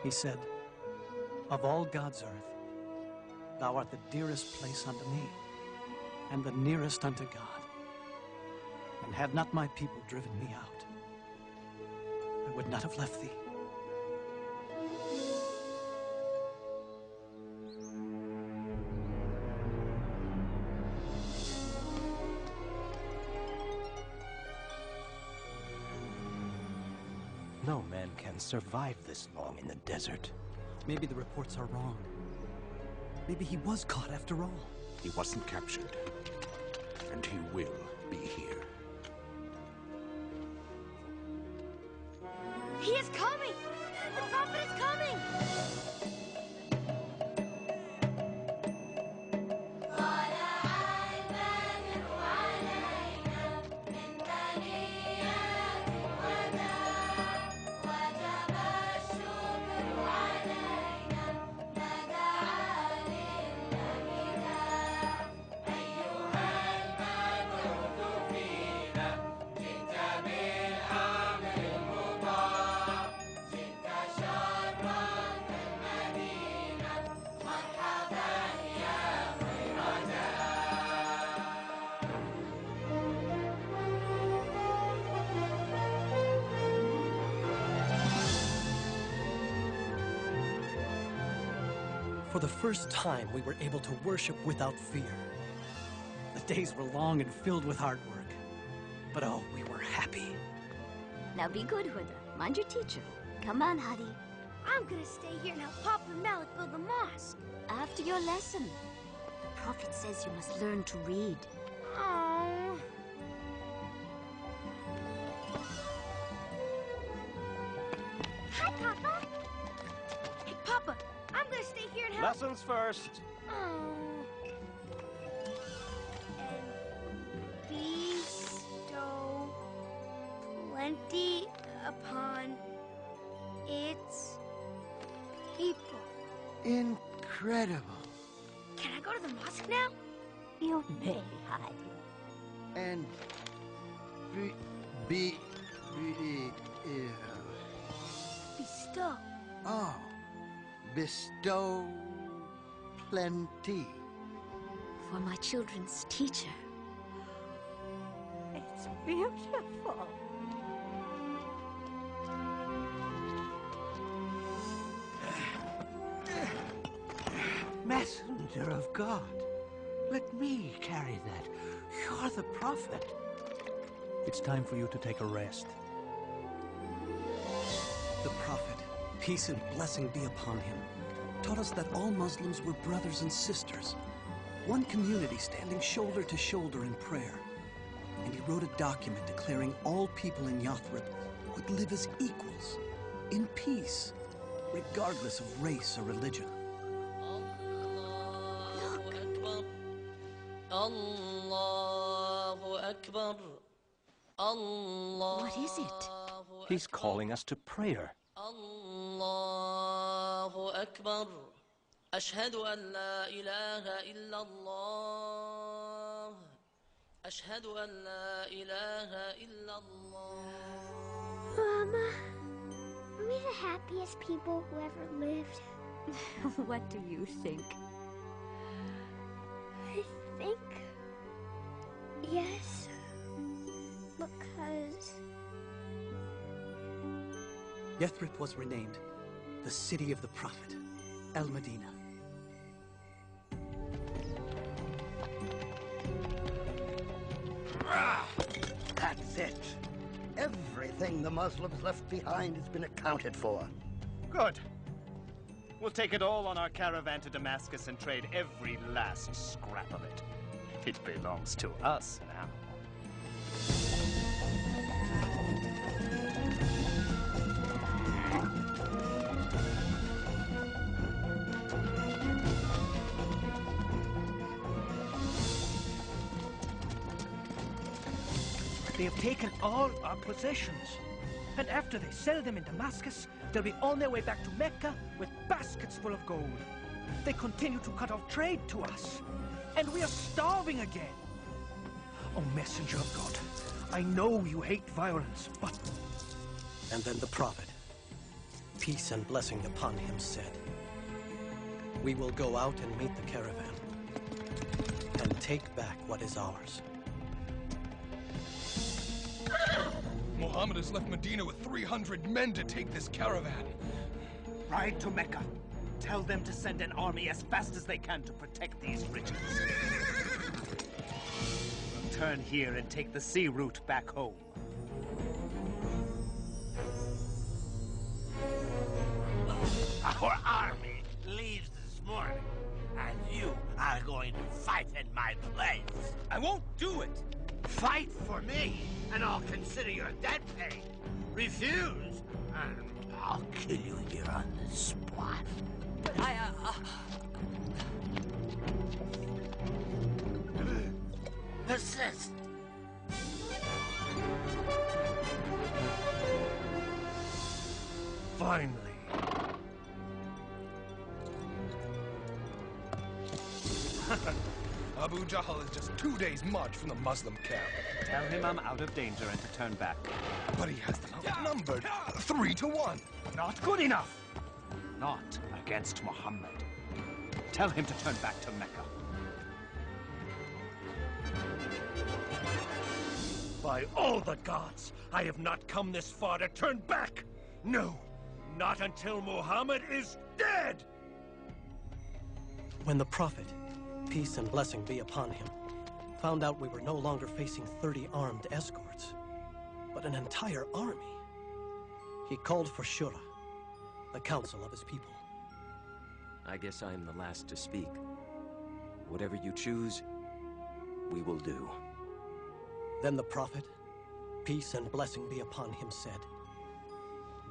He said, "Of all God's earth, thou art the dearest place unto me, and the nearest unto God. And had not my people driven me out, I would not have left thee." No man can survive this long in the desert. Maybe the reports are wrong. Maybe he was caught after all. He wasn't captured, and he will be here. He is coming! The prophet is coming! For the first time, we were able to worship without fear. The days were long and filled with hard work. But oh, we were happy. Now be good, Huda. Mind your teacher. Come on, Hadi. I'm gonna stay here and help Papa and Malik build the mosque. After your lesson. The prophet says you must learn to read. Oh. Hi, Papa. Hey, Papa, I'm gonna stay here and help. Lessons first. Oh. And bestow plenty upon its people. Incredible. Can I go to the mosque now? You may, Hadi. And Bestow. oh, bestow plenty. For my children's teacher. It's beautiful. Messenger of God, let me carry that. You're the prophet. It's time for you to take a rest. The Prophet, peace and blessing be upon him, taught us that all Muslims were brothers and sisters, one community standing shoulder to shoulder in prayer. And he wrote a document declaring all people in Yathrib would live as equals, in peace, regardless of race or religion. What is it? He's calling us to prayer. Allahu Akbar. Ashhadu an la ilaha illallah. Ashhadu an la ilaha illallah. Mama, are we the happiest people who ever lived? What do you think? I think yes, because Yathrib was renamed the city of the Prophet, Al-Madinah. That's it. Everything the Muslims left behind has been accounted for. Good. We'll take it all on our caravan to Damascus and trade every last scrap of it. It belongs to us now. They have taken all our possessions. And after they sell them in Damascus, they'll be on their way back to Mecca with baskets full of gold. They continue to cut off trade to us. and we are starving again. Oh, messenger of God, I know you hate violence, but... And then the prophet, peace and blessing upon him, said, "We will go out and meet the caravan, and take back what is ours." Muhammad has left Medina with 300 men to take this caravan. Ride to Mecca. Tell them to send an army as fast as they can to protect these riches. Turn here and take the sea route back home. Our army leaves this morning, and you are going to fight in my place. I won't do it! Fight for me, and I'll consider your debt paid. Refuse, and I'll kill you here on the spot. But Persist. Finally. Abu Jahl is just 2 days' march from the Muslim camp. Tell him I'm out of danger and to turn back. But he has them outnumbered 3 to 1. Not good enough. Not against Muhammad. Tell him to turn back to Mecca. By all the gods, I have not come this far to turn back! No, not until Muhammad is dead! When the prophet, peace and blessing be upon him, found out we were no longer facing 30 armed escorts, but an entire army, he called for Shura, the council of his people. I guess I am the last to speak. Whatever you choose, we will do. Then the prophet, peace and blessing be upon him, said,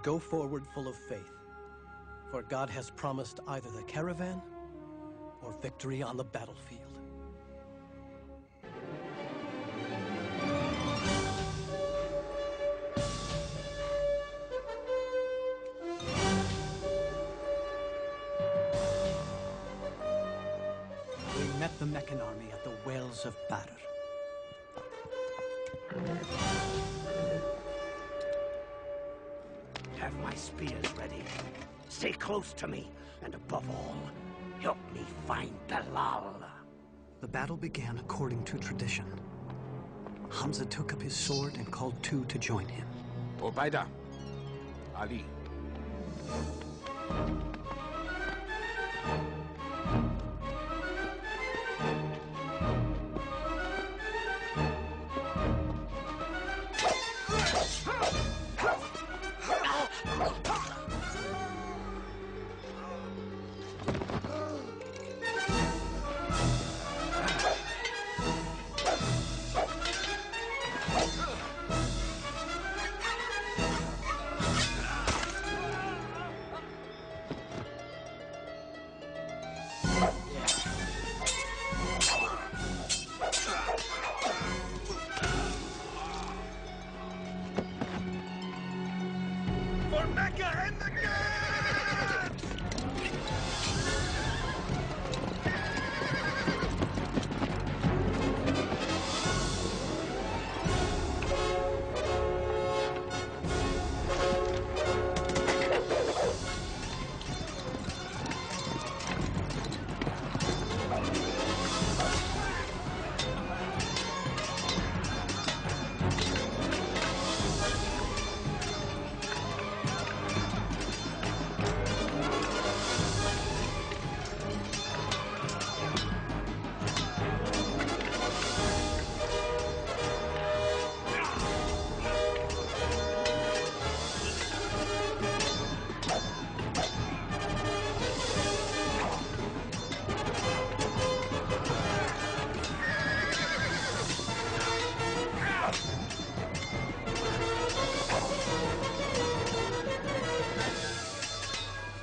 "Go forward full of faith, for God has promised either the caravan or victory on the battlefield." We met the Meccan army at the Wells of Badr. Have my spears ready. Stay close to me, and above all, help me find Bilal. The battle began according to tradition. Hamza took up his sword and called 2 to join him. Ubaidah, Ali. For Mecca and the gods!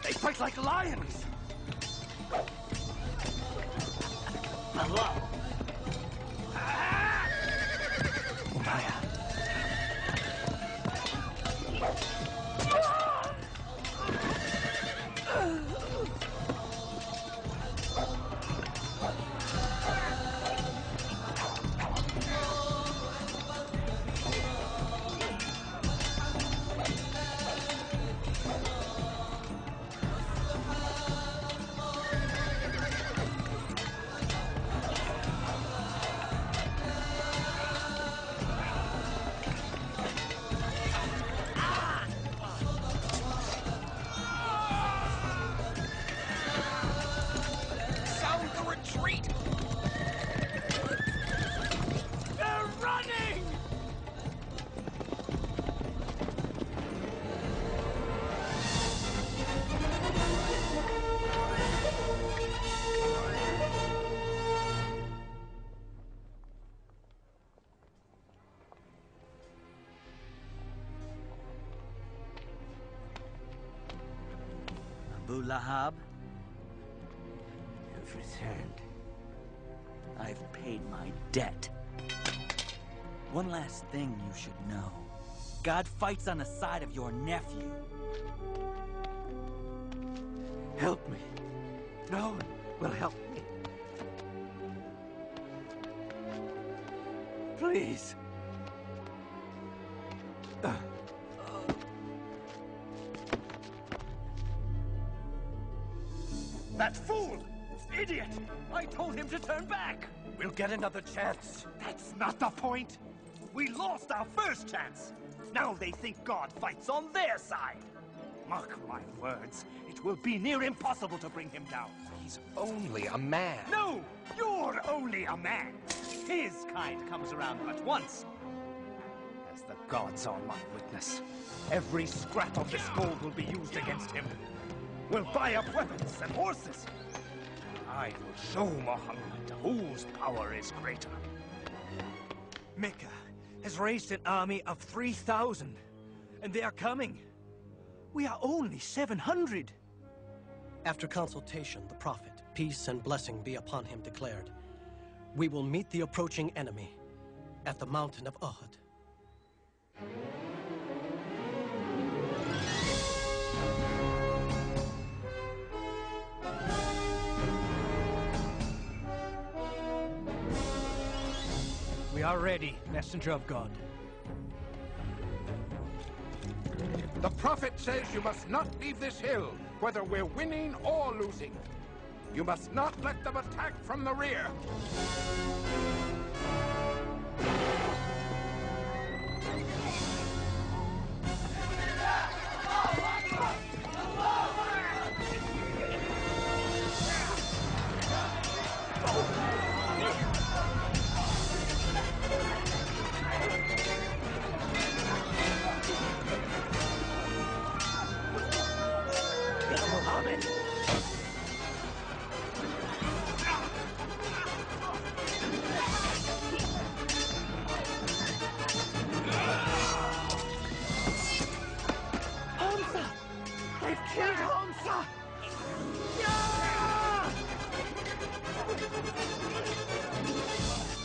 They fight like lions! Bilal! Abu Lahab, you've returned. I've paid my debt. One last thing you should know. God fights on the side of your nephew. Help me. No one will help me. Please. That fool! Idiot! I told him to turn back! We'll get another chance. That's not the point! We lost our first chance! Now they think God fights on their side! Mark my words, it will be near impossible to bring him down. He's only a man. No! You're only a man! His kind comes around but once. As the gods are my witness, every scrap of this gold will be used against him. We'll buy up weapons and horses. I will show Muhammad whose power is greater. Mecca has raised an army of 3,000, and they are coming. We are only 700. After consultation, the Prophet, peace and blessing be upon him, declared, "We will meet the approaching enemy at the mountain of Uhud." We are ready, messenger of God. The Prophet says you must not leave this hill, whether we're winning or losing. You must not let them attack from the rear.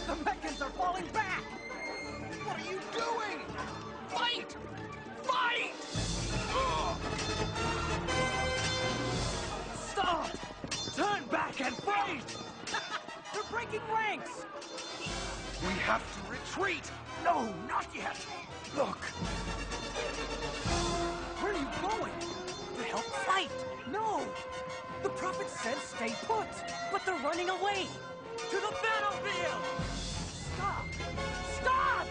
The Meccans are falling back! What are you doing? Fight! Fight! Stop! Turn back and fight! They're breaking ranks! We have to retreat! No, not yet! Look! Where are you going? To help fight! No! The Prophet said stay put! But they're running away! To the battlefield! Stop! Stop!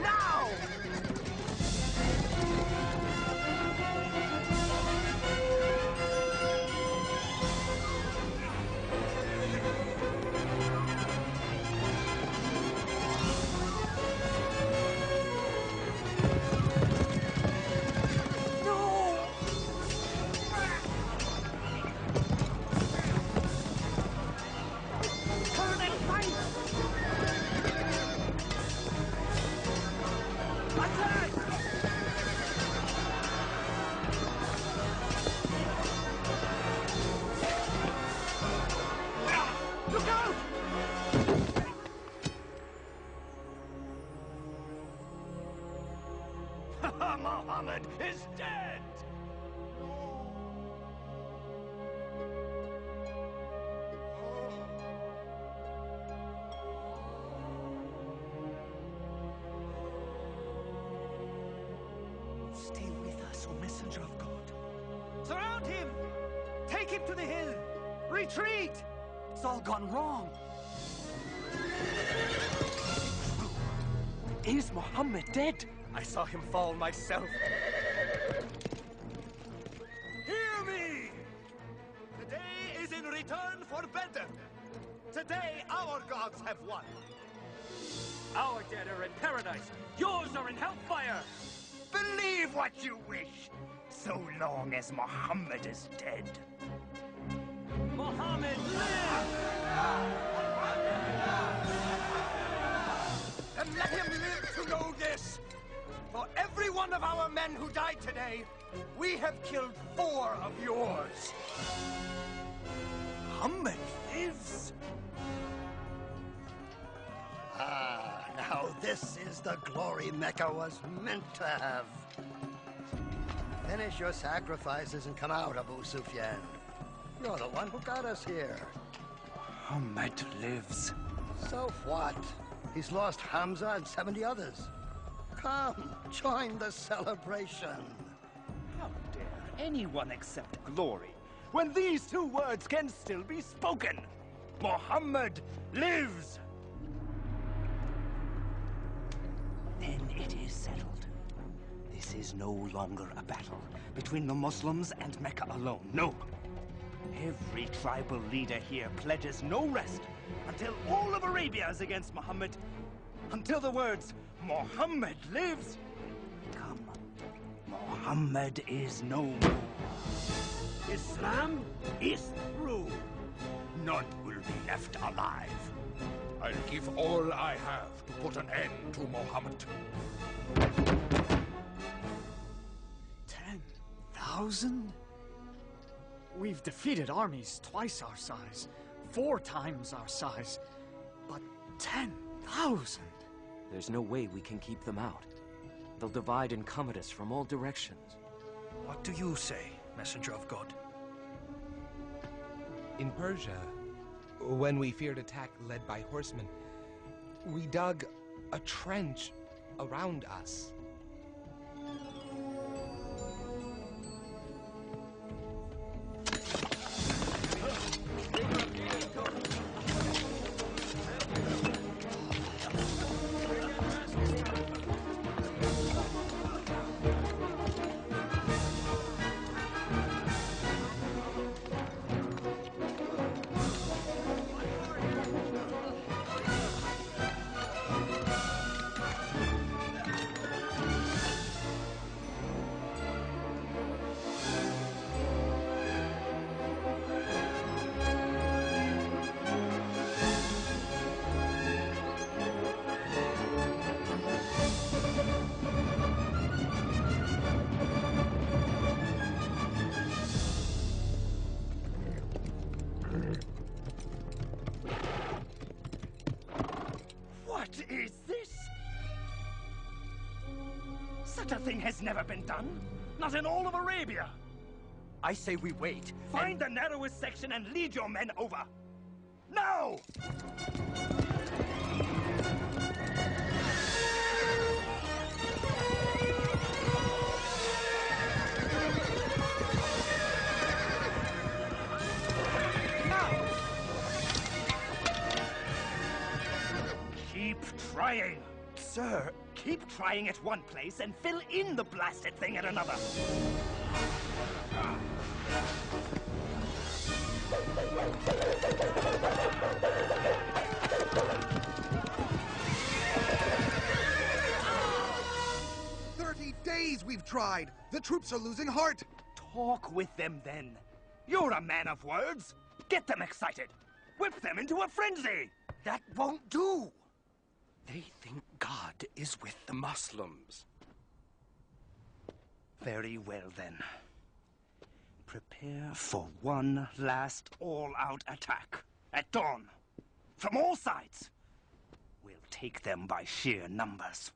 Now! Muhammad is dead! Stay with us, O Messenger of God. Surround him! Take him to the hill! Retreat! It's all gone wrong. Is Muhammad dead? I saw him fall myself. Hear me! Today is in return for Badr. Today our gods have won. Our dead are in paradise. Yours are in hellfire. Believe what you wish, so long as Muhammad is dead. Muhammad lives! And let him live to know this! For every one of of our men who died today, we have killed 4 of yours. Muhammad lives! Ah, now this is the glory Mecca was meant to have. Finish your sacrifices and come out, Abu Sufyan. You're the one who got us here. Muhammad lives. So what? He's lost Hamza and 70 others. Come, join the celebration. How dare anyone accept glory when these 2 words can still be spoken? Muhammad lives! Then it is settled. This is no longer a battle between the Muslims and Mecca alone. No. Every tribal leader here pledges no rest until all of Arabia is against Muhammad. Until the words, Muhammad lives, come. Muhammad is no more. Islam is through. None will be left alive. I'll give all I have to put an end to Muhammad. 10,000? We've defeated armies twice our size, 4 times our size, but 10,000? There's no way we can keep them out. They'll divide and come at us from all directions. What do you say, messenger of God? In Persia, when we feared attack led by horsemen, we dug a trench around us. What is this? Such a thing has never been done. Not in all of Arabia. I say we wait. Find the narrowest section and lead your men over. Now! Keep trying. Sir, keep trying at one place and fill in the blasted thing at another. 30 days we've tried. The troops are losing heart. Talk with them then. You're a man of words. Get them excited. Whip them into a frenzy. That won't do. They think God is with the Muslims. Very well then. Prepare for one last all-out attack at dawn. From all sides. We'll take them by sheer numbers.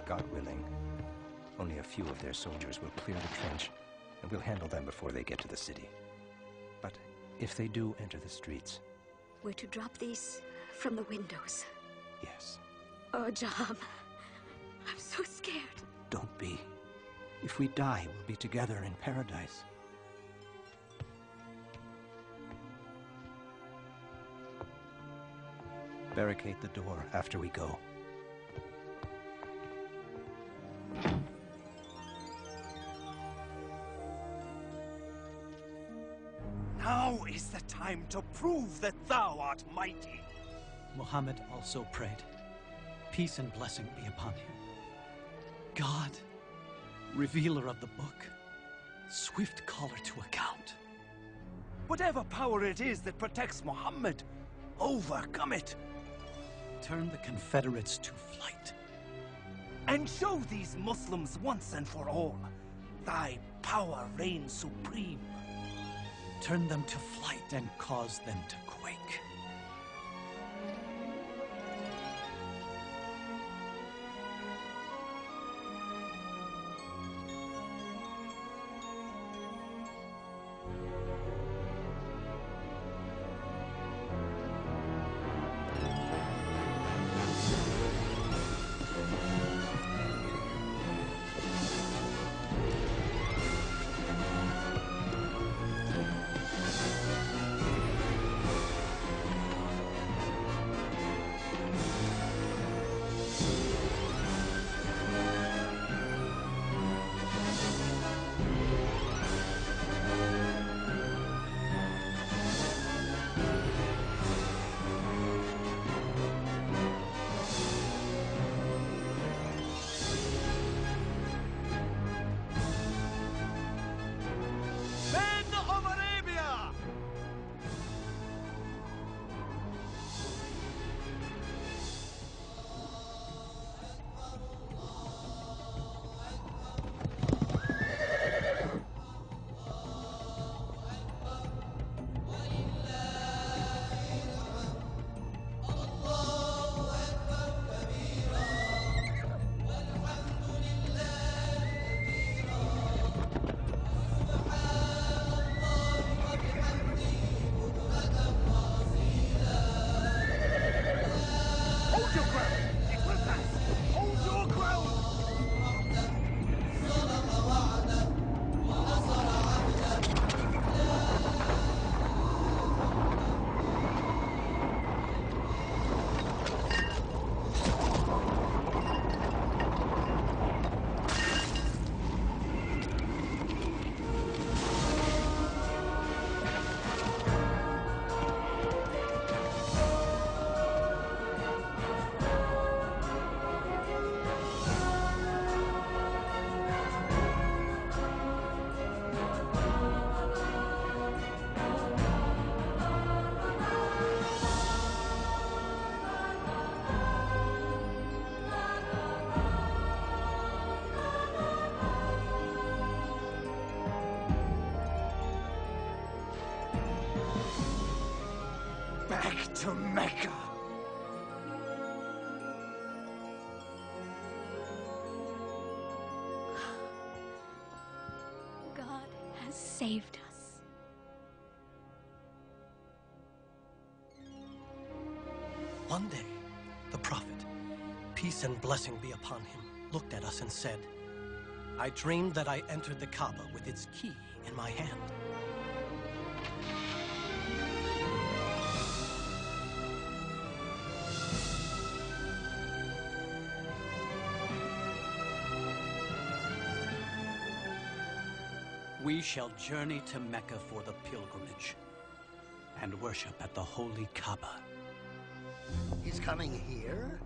God willing, only a few of their soldiers will clear the trench, and we'll handle them before they get to the city. But if they do enter the streets... We're to drop these from the windows. Yes. Oh, Jaham. I'm so scared. Don't be. If we die, we'll be together in paradise. Barricade the door after we go. Now is the time to prove that thou art mighty. Muhammad also prayed, peace and blessing be upon him. God, revealer of the book, swift caller to account. Whatever power it is that protects Muhammad, overcome it. Turn the Confederates to flight. And show these Muslims once and for all, thy power reigns supreme. Turn them to flight and cause them to quake. Back to Mecca! God has saved us. One day, the prophet, peace and blessing be upon him, looked at us and said, I dreamed that I entered the Kaaba with its key in my hand. We shall journey to Mecca for the pilgrimage and worship at the holy Kaaba. He's coming here?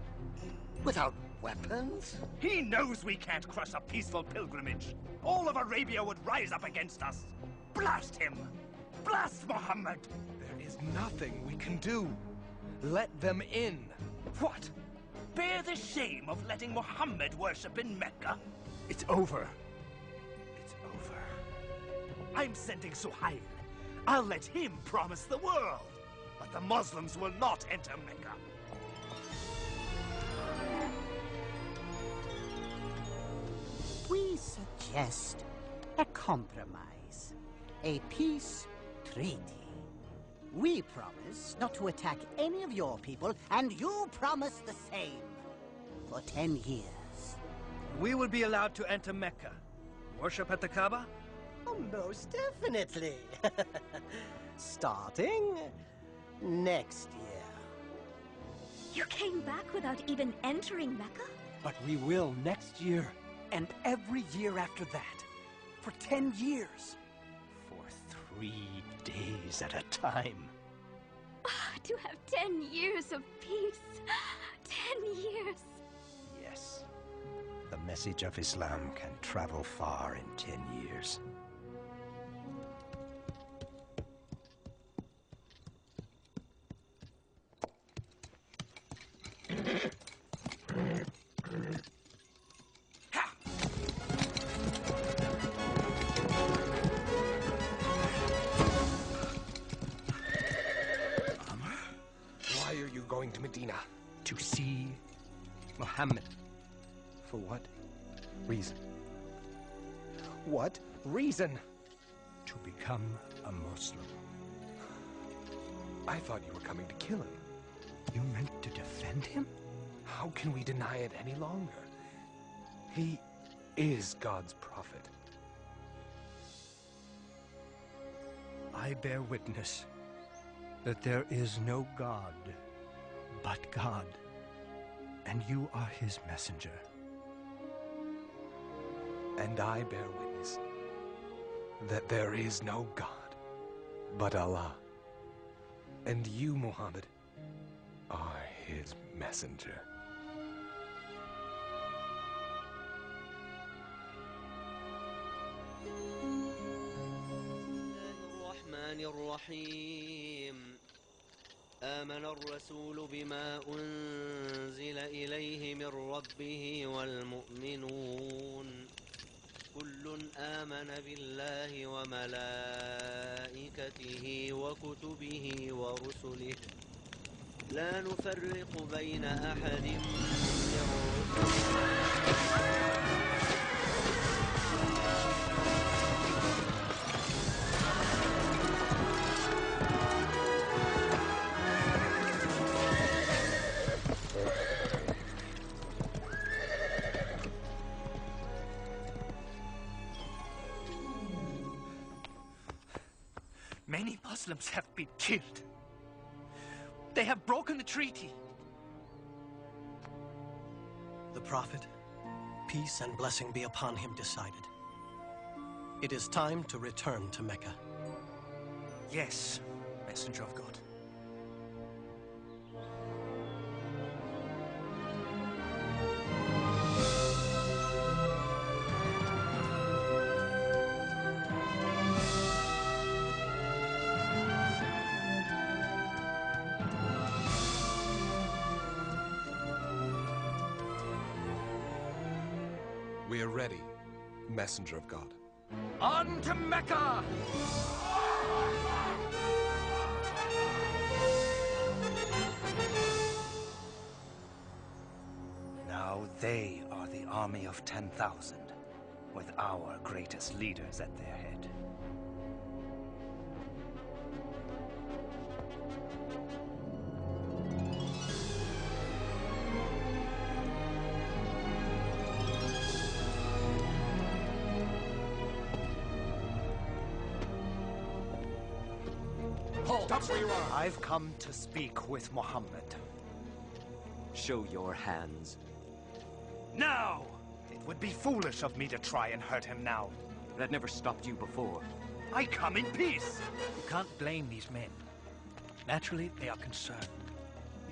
Without weapons? He knows we can't crush a peaceful pilgrimage. All of Arabia would rise up against us. Blast him! Blast Muhammad! There is nothing we can do. Let them in. What? Bear the shame of letting Muhammad worship in Mecca? It's over. I'm sending Suhail. I'll let him promise the world. But the Muslims will not enter Mecca. We suggest a compromise. A peace treaty. We promise not to attack any of your people, and you promise the same. For 10 years. We will be allowed to enter Mecca. Worship at the Kaaba? Oh, most definitely. Starting next year. You came back without even entering Mecca? But we will next year, and every year after that. For 10 years. For 3 days at a time. To have 10 years of peace. 10 years. Yes. The message of Islam can travel far in 10 years. you going to Medina? To see Muhammad. For what reason? What reason? To become a Muslim. I thought you were coming to kill him. You meant to defend him? How can we deny it any longer? He is God's prophet. I bear witness that there is no God but God, and you are his messenger. And I bear witness that there is no God but Allah, and you, Muhammad, are his messenger. الرحيم آمن الرسول بما أنزل إليه من ربه والمؤمنون كل آمن بالله وملائكته وكتبه ورسله لا نفرق بين أحد من رسله Many Muslims have been killed. They have broken the treaty. The Prophet, peace and blessing be upon him, decided. It is time to return to Mecca. Yes, Messenger of God. We are ready, Messenger of God. On to Mecca! Now they are the army of 10,000, with our greatest leaders at their head. Stop where you are! I've come to speak with Muhammad. Show your hands. Now! It would be foolish of me to try and hurt him now. That never stopped you before. I come in peace! You can't blame these men. Naturally, they are concerned.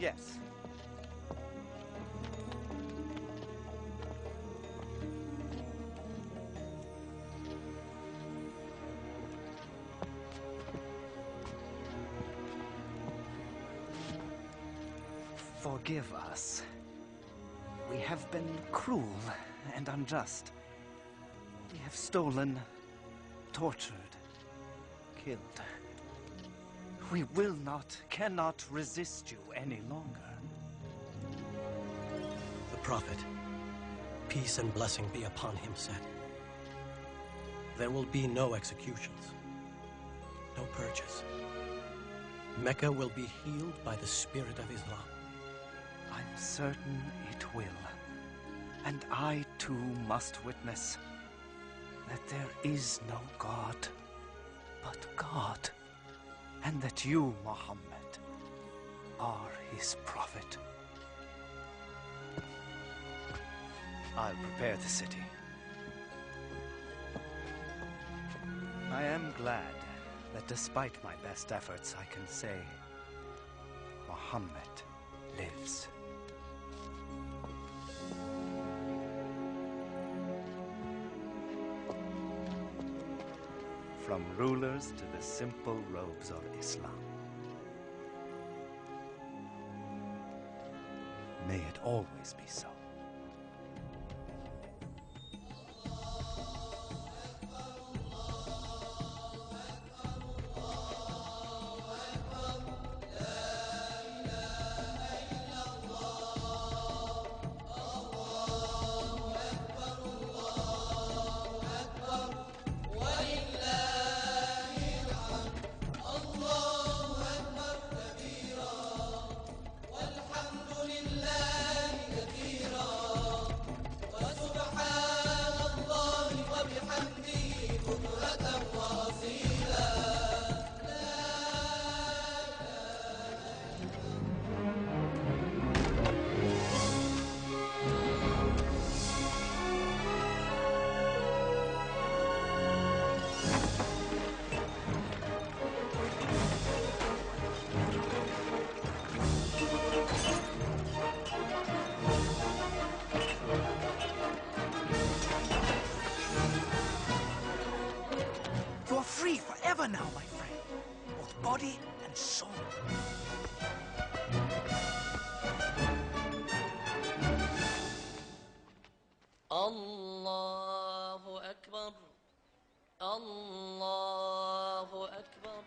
Yes. Forgive us. We have been cruel and unjust. We have stolen, tortured, killed. We will not, cannot resist you any longer. The Prophet, peace and blessing be upon him, said, there will be no executions, no purges. Mecca will be healed by the spirit of Islam. I'm certain it will. And I too must witness that there is no God but God, and that you, Muhammad, are his prophet. I'll prepare the city. I am glad that despite my best efforts, I can say Muhammad lives. From rulers to the simple robes of Islam. May it always be so. forever now, my friend. Both body and soul. Allahu Akbar. Allahu Akbar.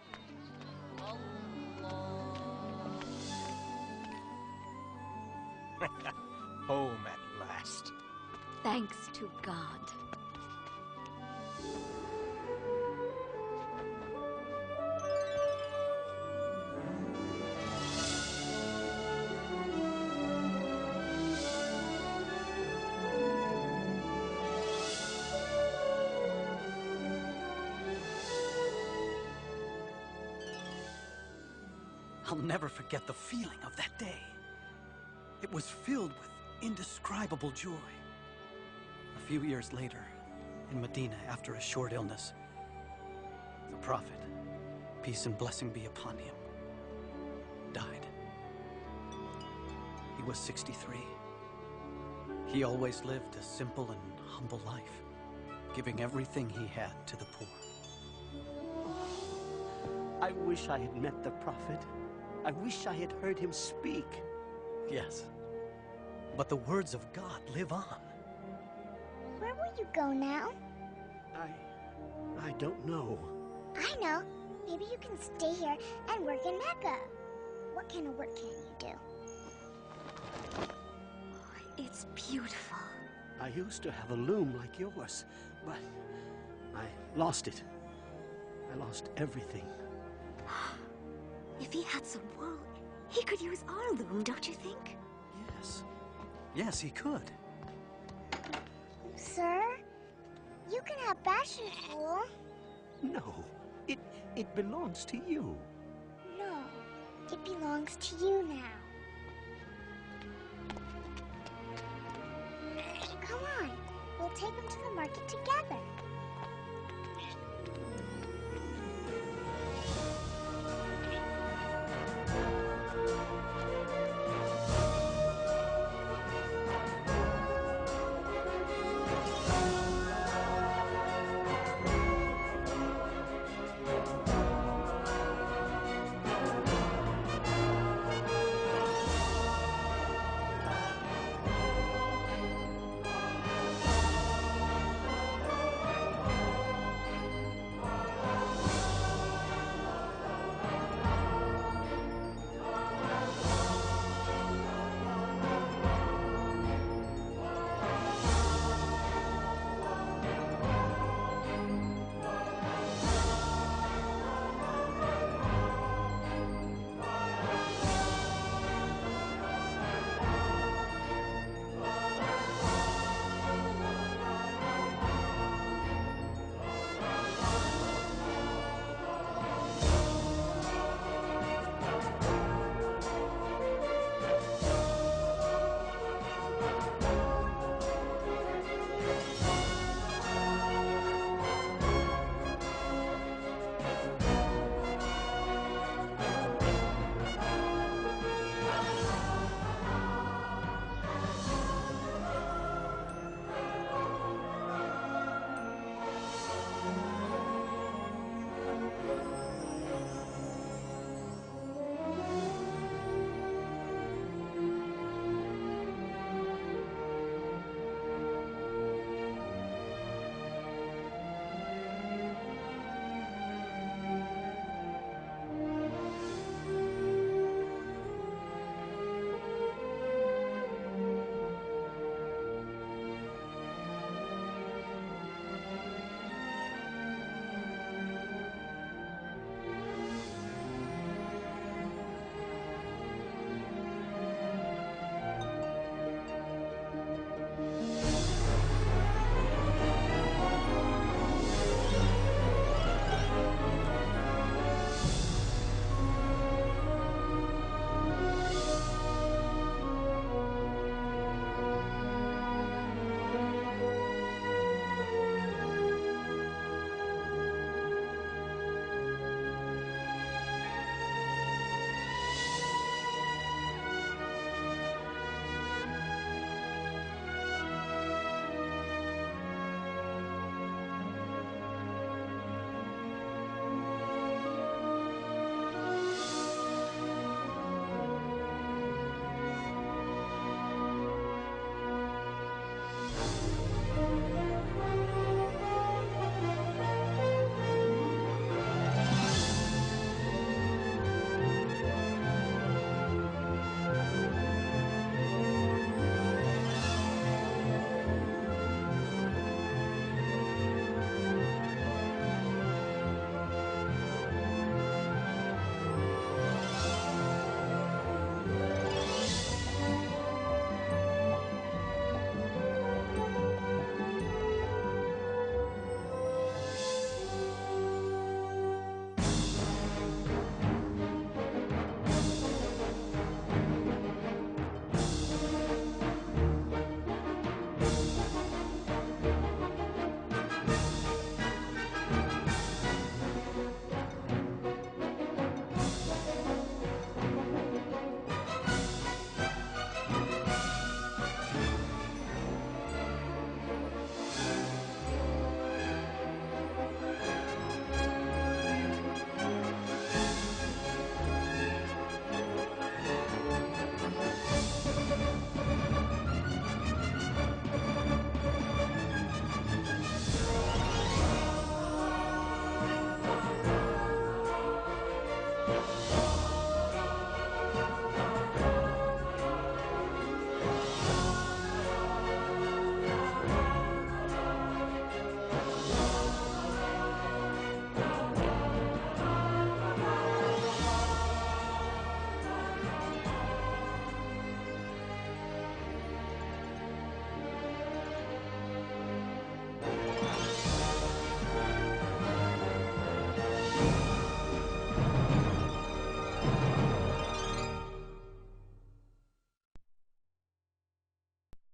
Home at last. Thanks to God. I'll never forget the feeling of that day. It was filled with indescribable joy. A few years later, in Medina, after a short illness, the Prophet, peace and blessing be upon him, died. He was 63. He always lived a simple and humble life, giving everything he had to the poor. I wish I had met the Prophet. I wish I had heard him speak. Yes, but the words of God live on. Where will you go now? I don't know. I know. Maybe you can stay here and work in Mecca. What kind of work can you do? It's beautiful. I used to have a loom like yours, but I lost it. I lost everything. If he had some wool, he could use our loom, don't you think? Yes. Yes, he could. Sir, you can have Bashar's wool. No, it belongs to you. No, it belongs to you now. Come on, we'll take him to the market together.